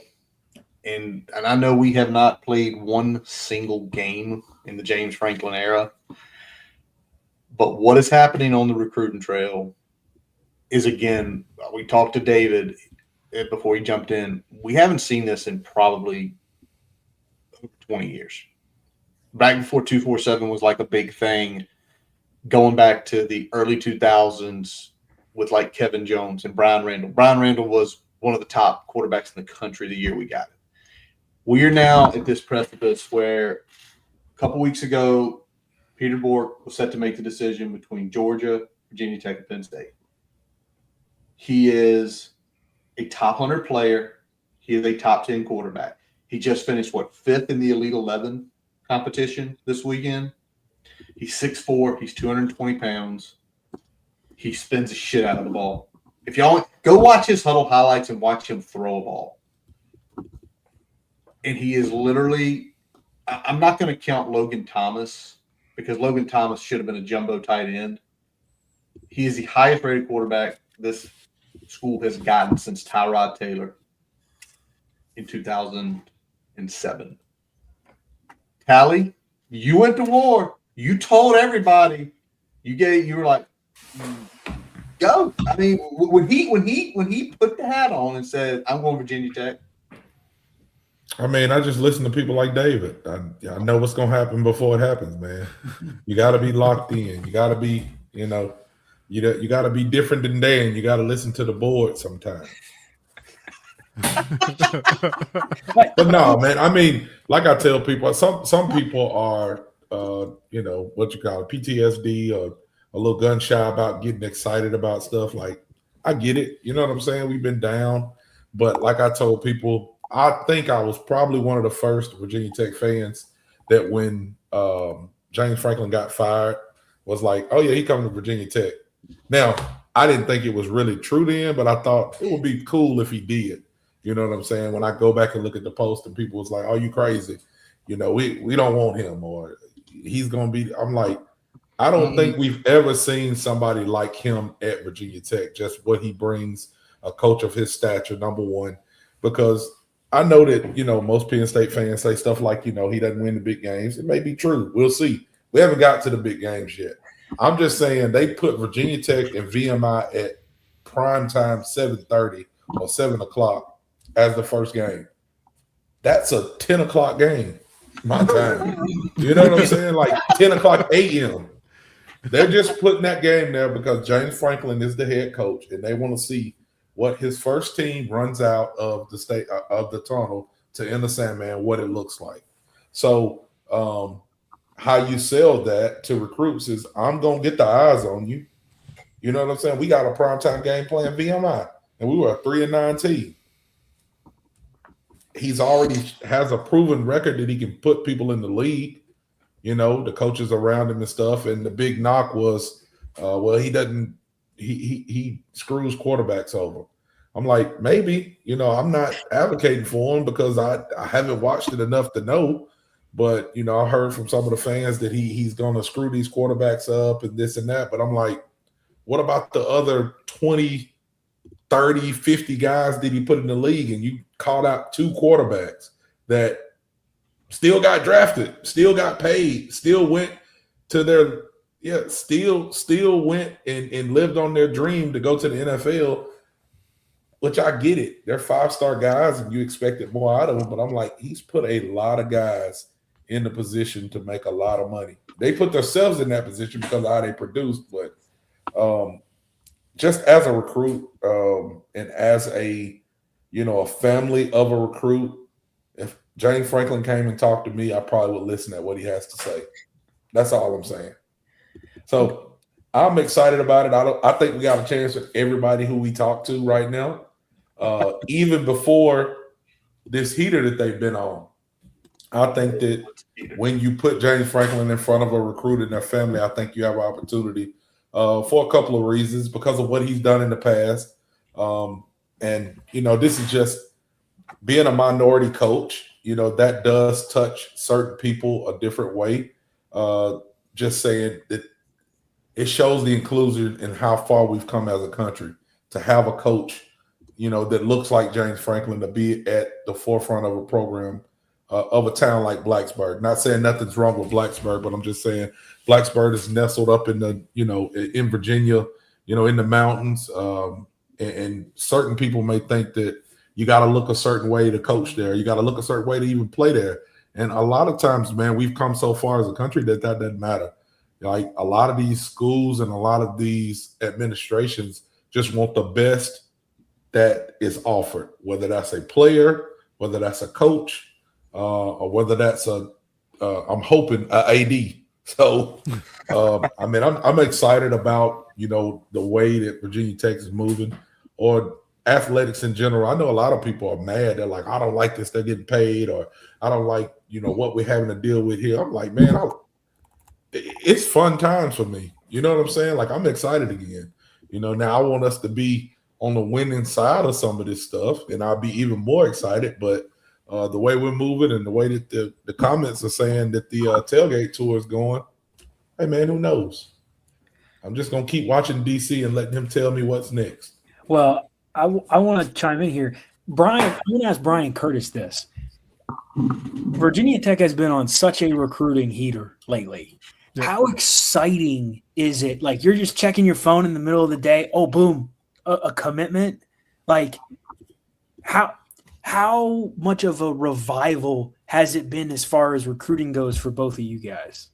and I know we have not played one single game in the James Franklin era, but what is happening on the recruiting trail is, again, we talked to David before he jumped in. We haven't seen this in probably 20 years. Back before 247 was like a big thing, going back to the early 2000s with like Kevin Jones and Brian Randall. Brian Randall was one of the top quarterbacks in the country the year we got it. We are now at this precipice where a couple weeks ago, Peter Bork was set to make the decision between Georgia, Virginia Tech, and Penn State. He is a top 100 player. He is a top 10 quarterback. He just finished, fifth in the Elite 11 competition this weekend. He's 6'4". He's 220 pounds. He spins the shit out of the ball. If y'all go watch his huddle highlights and watch him throw a ball. And he is literally – I'm not going to count Logan Thomas because Logan Thomas should have been a jumbo tight end. He is the highest rated quarterback this school has gotten since Tyrod Taylor in 2007. Callie, you went to war. You told everybody. You were like, go. I mean, when he put the hat on and said, "I'm going Virginia Tech." I mean, I just listen to people like David. I know what's going to happen before it happens, man. You got to be locked in. You got to be, you got to be different than Dan. You got to listen to the board sometimes. But no, man. I mean, like I tell people, some people are, what you call it, PTSD, or a little gun shy about getting excited about stuff. Like, I get it. You know what I'm saying? We've been down. But like I told people, I think I was probably one of the first Virginia Tech fans that when James Franklin got fired was like, oh, yeah, he coming to Virginia Tech. Now, I didn't think it was really true then, but I thought it would be cool if he did. You know what I'm saying? When I go back and look at the post and people was like, oh, you crazy. We don't want him, or he's going to be – I'm like, I don't think we've ever seen somebody like him at Virginia Tech, just what he brings, a coach of his stature, number one, because – I know that, most Penn State fans say stuff like, he doesn't win the big games. It may be true. We'll see. We haven't got to the big games yet. I'm just saying they put Virginia Tech and VMI at prime time 7:30 or 7 o'clock as the first game. That's a 10 o'clock game, my time. You know what I'm saying? Like 10 o'clock a.m. They're just putting that game there because James Franklin is the head coach, and they want to see what his first team runs out of the state of the tunnel to enter Sandman, what it looks like. So how you sell that to recruits is, I'm going to get the eyes on you. You know what I'm saying? We got a primetime game playing VMI, and we were a 3-9 team. He's already has a proven record that he can put people in the league, the coaches around him and stuff. And the big knock was, he doesn't, he screws quarterbacks over. I'm like, maybe, I'm not advocating for him because I haven't watched it enough to know. But, I heard from some of the fans that he's going to screw these quarterbacks up and this and that. But I'm like, what about the other 20, 30, 50 guys that he put in the league? And you called out 2 quarterbacks that still got drafted, still got paid, still went to their still went and lived on their dream to go to the NFL, which I get it. They're 5-star guys and you expected more out of them. But I'm like, he's put a lot of guys in the position to make a lot of money. They put themselves in that position because of how they produced, but just as a recruit and as a family of a recruit, if James Franklin came and talked to me, I probably would listen to what he has to say. That's all I'm saying. So I'm excited about it. I think we got a chance with everybody who we talk to right now, even before this heater that they've been on. I think that when you put James Franklin in front of a recruit and their family, I think you have an opportunity for a couple of reasons, because of what he's done in the past. And this is just being a minority coach, that does touch certain people a different way. Just saying that it shows the inclusion and how far we've come as a country to have a coach, that looks like James Franklin, to be at the forefront of a program of a town like Blacksburg. Not saying nothing's wrong with Blacksburg, but I'm just saying Blacksburg is nestled up in the, in Virginia, in the mountains. And certain people may think that you got to look a certain way to coach there. You got to look a certain way to even play there. And a lot of times, man, we've come so far as a country that doesn't matter. Like, a lot of these schools and a lot of these administrations just want the best that is offered, whether that's a player, whether that's a coach, or whether that's I'm hoping a AD. So, I'm excited about, the way that Virginia Tech is moving, or athletics in general. I know a lot of people are mad. They're like, I don't like this. They're getting paid, or I don't like, what we're having to deal with here. I'm like, man, it's fun times for me. You know what I'm saying? Like, I'm excited again. Now I want us to be on the winning side of some of this stuff, and I'll be even more excited. But the way we're moving and the way that the comments are saying that the tailgate tour is going, hey, man, who knows? I'm just going to keep watching DC and letting him tell me what's next. Well, I want to chime in here. Brian, I'm going to ask Brian Curtis this. Virginia Tech has been on such a recruiting heater lately. Yeah. How exciting is it? Like, you're just checking your phone in the middle of the day. Oh, boom, a commitment. Like, how much of a revival has it been as far as recruiting goes for both of you guys?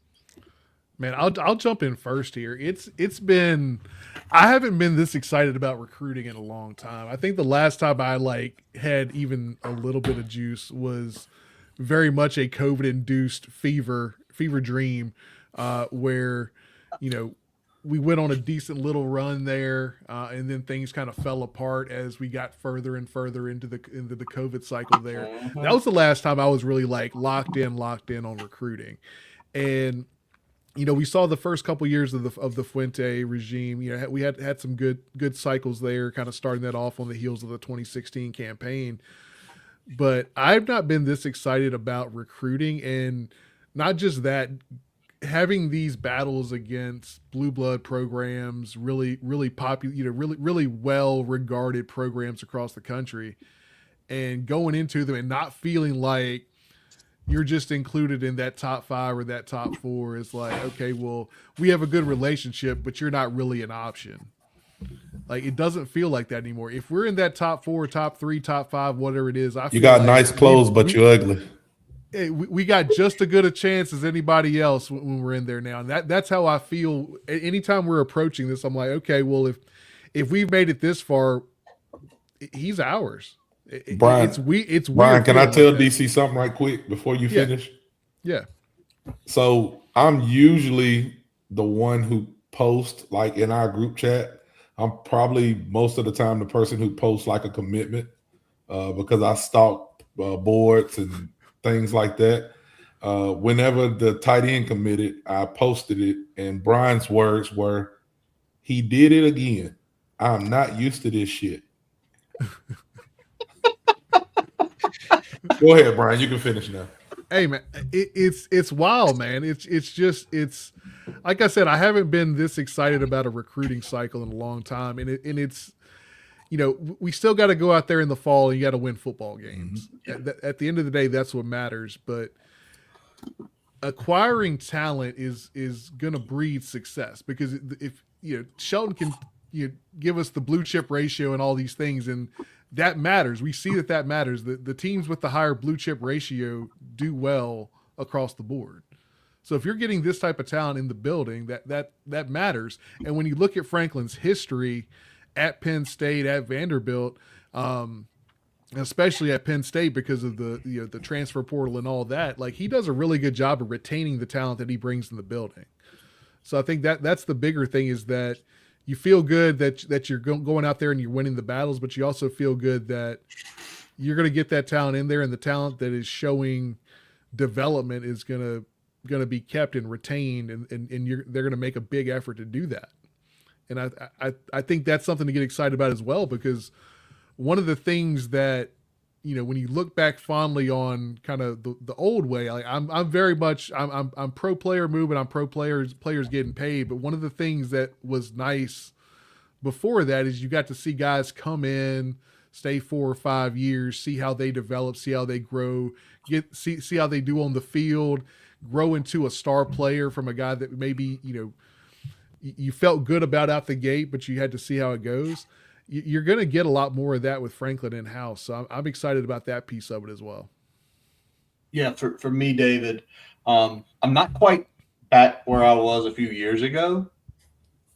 Man, I'll jump in first here. It's been, I haven't been this excited about recruiting in a long time. I think the last time I had even a little bit of juice was very much a COVID-induced fever dream, where we went on a decent little run there, and then things kind of fell apart as we got further and further into the COVID cycle there. Mm-hmm. That was the last time I was really locked in on recruiting. And we saw the first couple years of the Fuente regime. We had some good cycles there, kind of starting that off on the heels of the 2016 campaign. But I've not been this excited about recruiting, and not just that, having these battles against blue blood programs, really popular, really well regarded programs across the country, and going into them and not feeling like you're just included in that top 5 or that top 4 is like, okay, well, we have a good relationship, but you're not really an option. Like, it doesn't feel like that anymore. If we're in that top 4, top 3, top 5, whatever it is, I feel you got nice clothes, but you're ugly. We got just as good a chance as anybody else when we're in there now. And that's how I feel. Anytime we're approaching this, I'm like, okay, well, if we've made it this far, he's ours. Brian, it's weird. Brian, can I tell DC something right quick before you finish? Yeah. So I'm usually the one who posts, in our group chat. I'm probably most of the time the person who posts a commitment, because I stalk boards and things like that. Whenever the tight end committed, I posted it, and Brian's words were, he did it again. I'm not used to this shit. Go ahead, Brian. You can finish now. Hey, man, it's wild, man. It's like I said, I haven't been this excited about a recruiting cycle in a long time, and it's we still got to go out there in the fall and you got to win football games. Mm-hmm. At the end of the day, that's what matters. But acquiring talent is going to breed success, because if Shelton can give us the blue chip ratio and all these things, and that matters. We see that matters. The teams with the higher blue chip ratio do well across the board. So if you're getting this type of talent in the building, that matters. And when you look at Franklin's history at Penn State, at Vanderbilt, especially at Penn State because of the transfer portal and all that, like he does a really good job of retaining the talent that he brings in the building. So I think that's the bigger thing, is that you feel good that you're going out there and you're winning the battles, but you also feel good that you're going to get that talent in there, and the talent that is showing development is going to be kept and retained, and they're going to make a big effort to do that. And I think that's something to get excited about as well, because one of the things that, when you look back fondly on kind of the old way, like I'm very much I'm pro player move, and I'm pro players getting paid. But one of the things that was nice before that is you got to see guys come in, stay 4 or 5 years, see how they develop, see how they grow, see how they do on the field, grow into a star player from a guy that maybe, you felt good about out the gate, but you had to see how it goes. You're going to get a lot more of that with Franklin in-house. So I'm excited about that piece of it as well. Yeah, for me, David, I'm not quite back where I was a few years ago,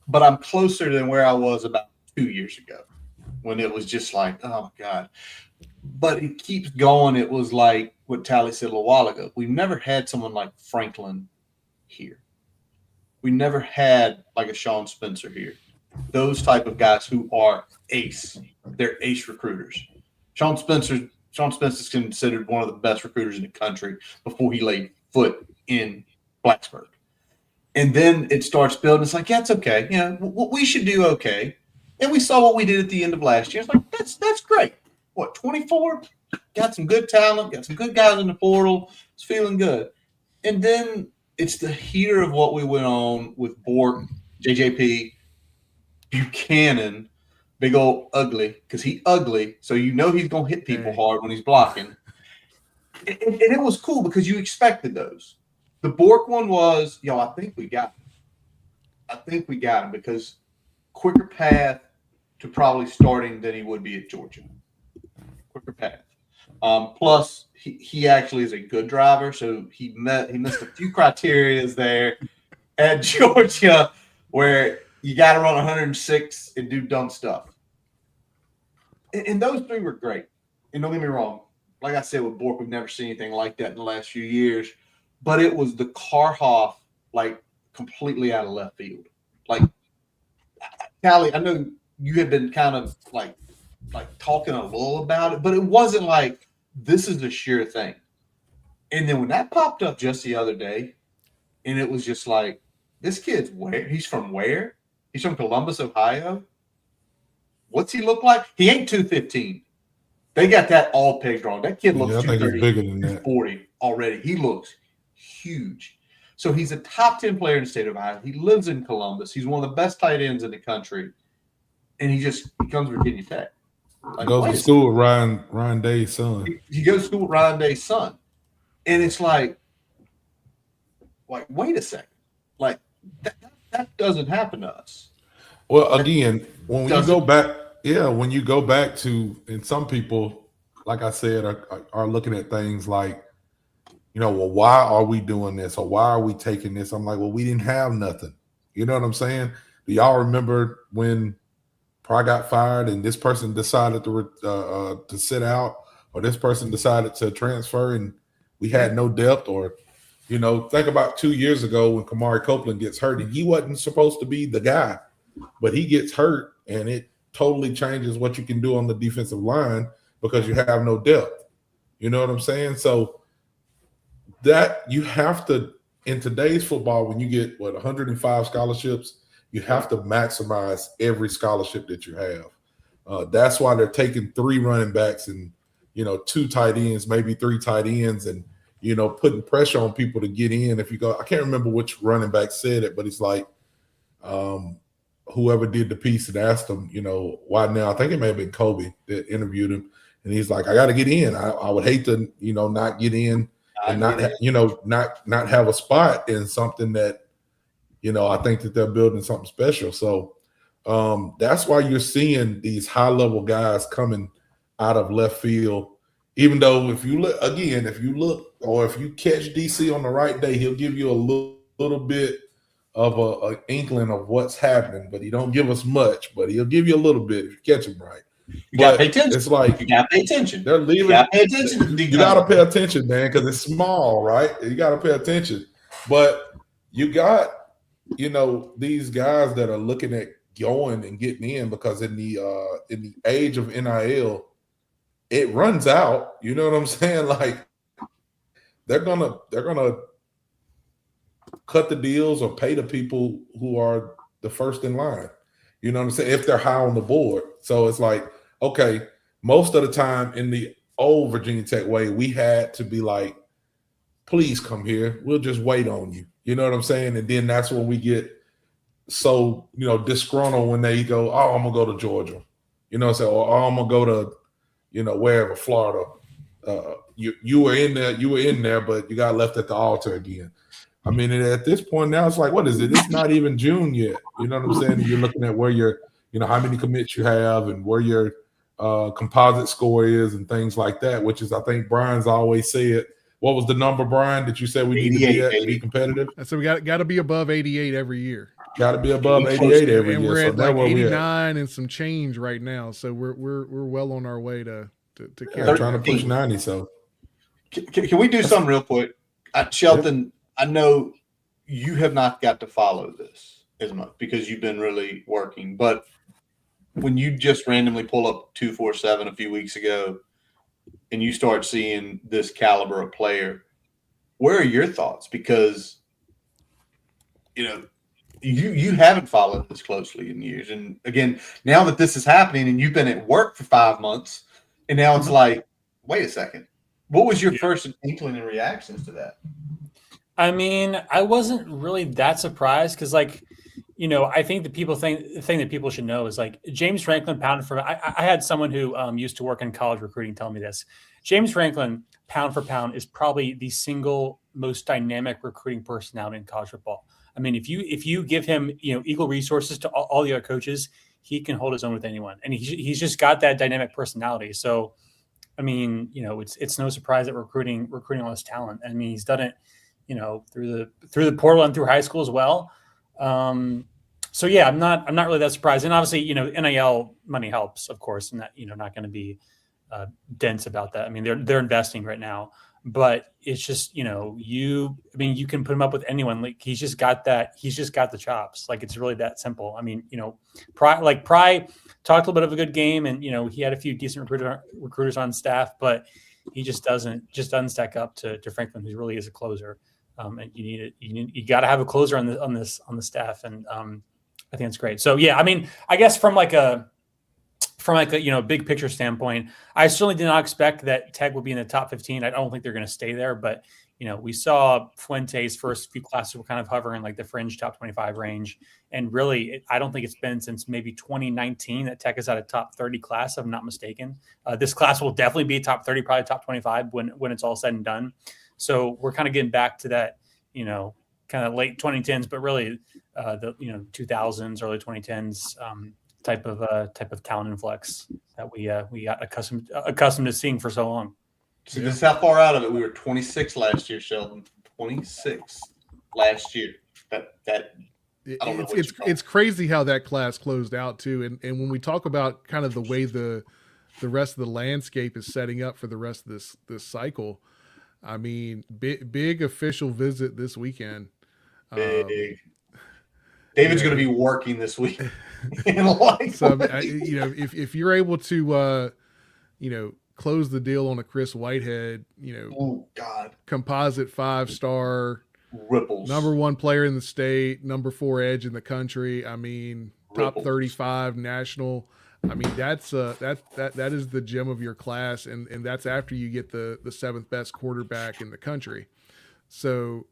but I'm closer than where I was about 2 years ago, when it was just like, oh, God. But it keeps going. It was like what Tally said a little while ago. We've never had someone like Franklin here. We never had like a Sean Spencer here. Those type of guys who are ace. They're ace recruiters. Sean Spencer is considered one of the best recruiters in the country before he laid foot in Blacksburg. And then it starts building. It's like, yeah, it's okay. We should do okay. And we saw what we did at the end of last year. It's like, that's great. What, 24? Got some good talent, got some good guys in the portal. It's feeling good. And then it's the heater of what we went on with Bork, JJP, Buchanan, big old ugly, because he ugly, so he's going to hit people hard when he's blocking. And it was cool because you expected those. The Bork one was, I think we got him. I think we got him because quicker path to probably starting than he would be at Georgia. Quicker path. Plus, he actually is a good driver, so he missed a few criterias there at Georgia where you got to run 106 and do dumb stuff. And those three were great. And don't get me wrong, like I said with Bork, we've never seen anything like that in the last few years. But it was the Karhoff, like, completely out of left field. Like, Callie, I know you had been kind of like talking a little about it, but it wasn't like this is a sure thing. And then when that popped up just the other day, and it was just like, this kid's where? He's from where? He's from Columbus, Ohio. What's he look like? He ain't 215. They got that all pegged wrong. That kid looks 230, bigger than that. 40 already. He looks huge. So he's a top 10 player in the state of Ohio. He lives in Columbus. He's one of the best tight ends in the country. And he comes to Virginia Tech. Like, goes to school with Ryan Day's son. He goes to school with Ryan Day's son. And it's like, wait a second. Like, that doesn't happen to us. Well, again, when you go back to, and some people, like I said, are looking at things like, well, why are we doing this, or why are we taking this? I'm like, well, we didn't have nothing. You know what I'm saying? Do y'all remember when Pry got fired and this person decided to sit out, or this person decided to transfer and we had no depth? Or, think about 2 years ago when Kamari Copeland gets hurt and he wasn't supposed to be the guy, but he gets hurt and it totally changes what you can do on the defensive line because you have no depth. You know what I'm saying? So that you have to, in today's football, when you get 105 scholarships, you have to maximize every scholarship that you have. That's why they're taking 3 running backs and 2 tight ends, maybe 3 tight ends, and putting pressure on people to get in. If you go, I can't remember which running back said it, but it's like whoever did the piece and asked him, why now? I think it may have been Kobe that interviewed him, and he's like, I got to get in. I would hate to not get in and not have a spot in something that I think that they're building something special. So that's why you're seeing these high level guys coming out of left field Even though if you look, or if you catch DC on the right day, he'll give you a little bit of a inkling of what's happening, but he don't give us much, but he'll give you a little bit if you catch him right. You got to pay attention. It's like you got to pay attention. They're leaving. You got to pay attention. You got to pay attention, man, because it's small, right? You got to pay attention. But you got, these guys that are looking at going and getting in, because in the age of NIL, it runs out. You know what I'm saying? Like they're gonna cut the deals or pay the people who are the first in line. You know what I'm saying? If they're high on the board. So it's like, okay, most of the time in the old Virginia Tech way, we had to be like, please come here. We'll just wait on you. You know what I'm saying? And then that's when we get so, disgruntled when they go, oh, I'm going to go to Georgia. You know what I'm saying? Or oh, I'm going to go to, wherever, Florida. You were in there, but you got left at the altar again. I mean, at this point now, it's like, what is it? It's not even June yet. You know what I'm saying? And you're looking at where your, how many commits you have and where your composite score is and things like that, which is, I think Brian's always said. What was the number, Brian, that you said we need to be at to be competitive? So we got to be above 88 every year. Got to be above 88 every and year. We're so at like 89 and some change right now. So we're well on our way to carry. Trying to push 90. So can we do something real quick? Shelton, I know you have not got to follow this as much because you've been really working, but when you just randomly pull up 247 a few weeks ago and you start seeing this caliber of player, where are your thoughts? Because, you haven't followed this closely in years. And again, now that this is happening and you've been at work for 5 months and now it's like, wait a second, what was your first inkling and reactions to that? I mean, I wasn't really that surprised because, I think the thing that people should know is like James Franklin pound for. I had someone who used to work in college recruiting tell me this. James Franklin, pound for pound, is probably the single most dynamic recruiting personality in college football. I mean, if you give him equal resources to all the other coaches, he can hold his own with anyone, and he's just got that dynamic personality. So, I mean, it's no surprise that recruiting all this talent. I mean, he's done it. Through the portal and through high school as well. So yeah, I'm not really that surprised. And obviously, NIL money helps, of course, and that, not going to be dense about that. I mean, they're investing right now, but it's just, you can put him up with anyone. Like he's just got the chops. Like it's really that simple. I mean, Pry talked a little bit of a good game and, he had a few decent recruiters on staff, but he just doesn't stack up to Franklin, who really is a closer. And you got to have a closer on the staff. And I think it's great. So yeah, I mean, I guess from a big picture standpoint, I certainly did not expect that Tech would be in the top 15. I don't think they're going to stay there, but we saw Fuente's first few classes were kind of hovering like the fringe top 25 range. And really, I don't think it's been since maybe 2019 that Tech is at a top 30 class, if I'm not mistaken. This class will definitely be top 30, probably top 25 when it's all said and done. So we're kind of getting back to that, kind of late 2010s, but really the 2000s, early 2010s type of talent influx that we got accustomed to seeing for so long. So this is how far out of it. We were 26 last year, Sheldon. 26 last year. It's crazy how that class closed out too. And when we talk about kind of the way the rest of the landscape is setting up for the rest of this cycle, I mean, big official visit this weekend. Big. David's going to be working this week. So if you're able to close the deal on a Chris Whitehead, oh God, composite 5-star, ripples, number 1 player in the state, number 4 edge in the country. I mean, top 35 national. I mean, that is the gem of your class, and that's after you get the 7th best quarterback in the country. So,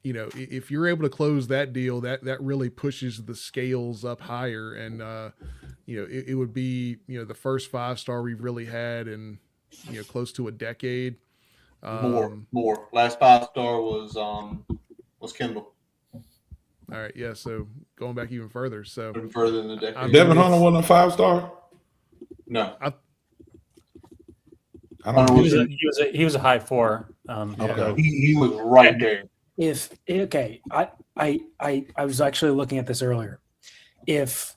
if you're able to close that deal, that really pushes the scales up higher, and it would be the first 5-star we've really had in close to a decade. More. Last 5-star was Kendall. All right, yeah. So going back even further, further than a decade. Devin Hunter wasn't a 5-star. No. I don't know. He was a high 4. Okay. He was right there. I was actually looking at this earlier. If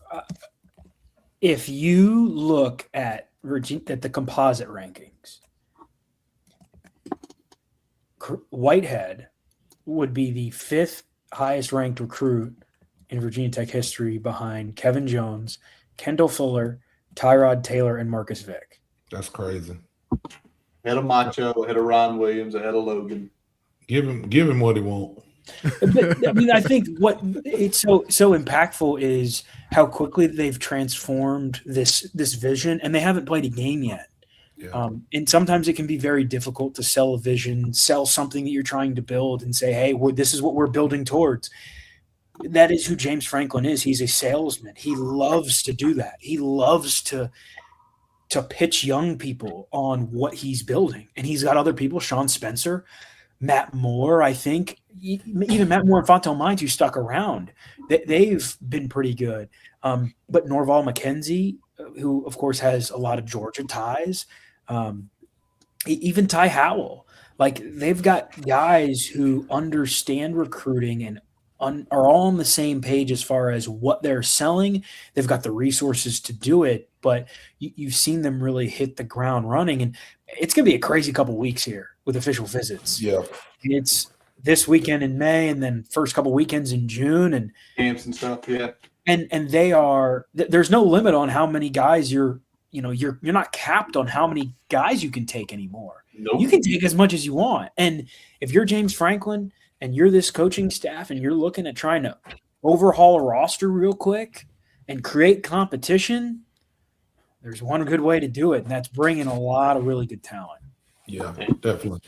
you look at the composite rankings, Whitehead would be the 5th highest ranked recruit in Virginia Tech history, behind Kevin Jones, Kendall Fuller, Tyrod Taylor, and Marcus Vick. That's crazy. Ahead of Macho, ahead of Ron Williams, ahead of Logan. Give him what he wants. But, I mean, I think what it's so impactful is how quickly they've transformed this vision, and they haven't played a game yet. Yeah. And sometimes it can be very difficult to sell a vision, sell something that you're trying to build, and say, "Hey, this is what we're building towards." That is who James Franklin is. He's a salesman. He loves to do that. He loves to pitch young people on what he's building, and he's got other people, Sean Spencer, Matt Moore, I think, even Matt Moore and Fonto Mines, who stuck around. They've been pretty good. But Norval McKenzie, who, of course, has a lot of Georgia ties, even Ty Howell. Like, they've got guys who understand recruiting and are all on the same page as far as what they're selling. They've got the resources to do it, but you've seen them really hit the ground running. And it's going to be a crazy couple weeks here with official visits. Yeah. It's this weekend in May, and then first couple weekends in June, and Camps and stuff. Yeah. And there's no limit on how many guys you're not capped on how many guys you can take anymore. Nope. You can take as much as you want. And if you're James Franklin and you're this coaching staff and you're looking at trying to overhaul a roster real quick and create competition, there's one good way to do it, and that's bringing a lot of really good talent. Yeah, definitely.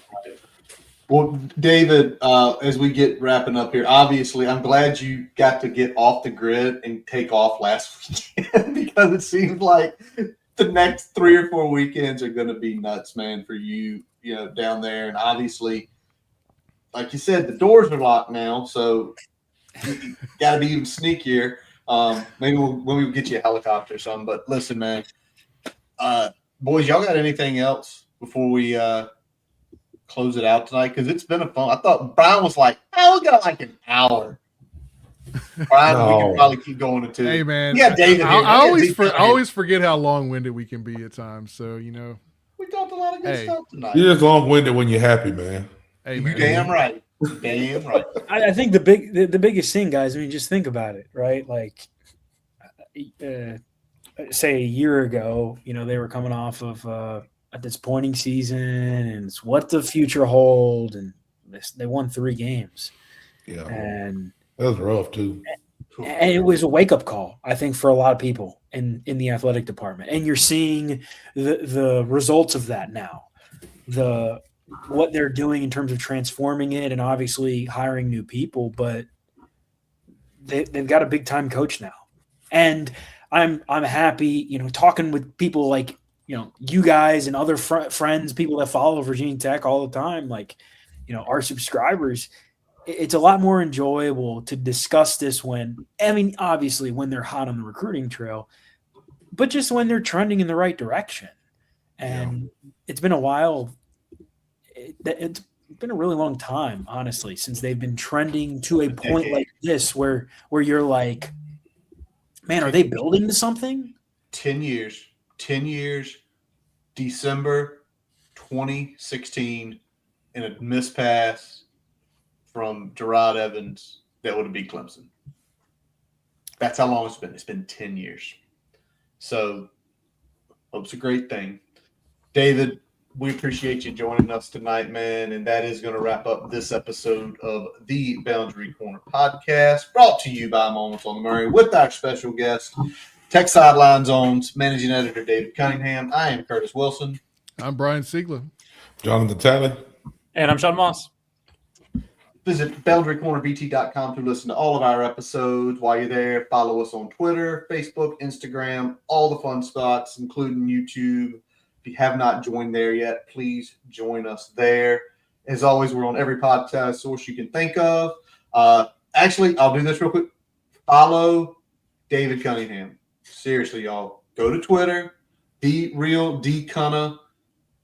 Well, David, as we get wrapping up here, obviously, I'm glad you got to get off the grid and take off last weekend because it seems like the next 3 or 4 weekends are going to be nuts, man, for you, down there. And obviously, like you said, the doors are locked now, so you got to be even sneakier. Maybe when we get you a helicopter or something. But listen, man, boys, y'all got anything else before we close it out tonight? Because it's been a fun. I thought Brian was like, we got like an hour. Brian, we can probably keep going to 2. Hey, man. Yeah, David. I always forget how long-winded we can be at times. So, we talked a lot of good stuff tonight. You're just long-winded when you're happy, man. Hey, You man. damn right. Damn right. I think the biggest thing, guys, I mean, just think about it, right? Like, say a year ago, they were coming off of a disappointing season, and it's what the future hold, and they won 3 games. Yeah. And that was rough, too. And it was a wake-up call, I think, for a lot of people in the athletic department. And you're seeing the results of that now. What they're doing in terms of transforming it and obviously hiring new people, but they've got a big-time coach now. And I'm happy, talking with people like, you guys and other friends, people that follow Virginia Tech all the time, like, our subscribers. It's a lot more enjoyable to discuss this obviously when they're hot on the recruiting trail, but just when they're trending in the right direction. And It's been a while. It's been a really long time, honestly, since they've been trending to a point like this where you're like, man, are they building to something? 10 years, December 2016, in a missed pass from Gerard Evans that would have beat Clemson. That's how long it's been. It's been 10 years. So, hope's a great thing. David, we appreciate you joining us tonight, man, and that is going to wrap up this episode of the Boundary Corner podcast, brought to you by Moments on the Murray with our special guest, Tech Sideline Zone's managing editor, David Cunningham. I am Curtis Wilson. I'm Brian Siegler. Jonathan Talley. And I'm Sean Moss. Visit BoundaryCornerBT.com to listen to all of our episodes. While you're there, follow us on Twitter, Facebook, Instagram, all the fun spots, including YouTube. If you have not joined there yet, please join us there. As always, we're on every podcast source you can think of. Actually, I'll do this real quick. Follow David Cunningham. Seriously, y'all. Go to Twitter, Be Real D Cunna.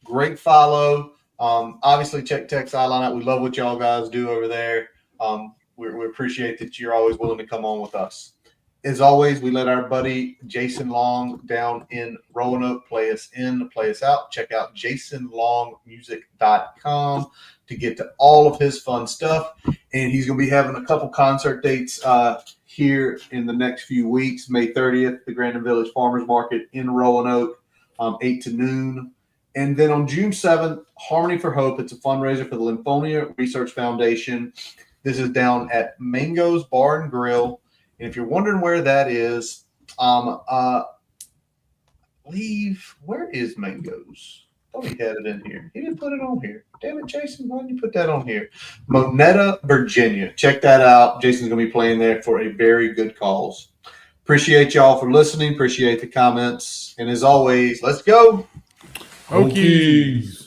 great follow. Obviously, check Tech Sideline out. We love what y'all guys do over there. We appreciate that you're always willing to come on with us. As always, we let our buddy Jason Long down in Roanoke play us in, play us out. Check out jasonlongmusic.com to get to all of his fun stuff. And he's going to be having a couple concert dates here in the next few weeks. May 30th, the Grandin Village Farmers Market in Roanoke, 8 to noon. And then on June 7th, Harmony for Hope. It's a fundraiser for the Lymphonia Research Foundation. This is down at Mango's Bar and Grill. And if you're wondering where that is, where is Mango's? I thought he had it in here. He didn't put it on here. Damn it, Jason. Why didn't you put that on here? Monetta, Virginia. Check that out. Jason's going to be playing there for a very good cause. Appreciate y'all for listening. Appreciate the comments. And as always, let's go. Hokies.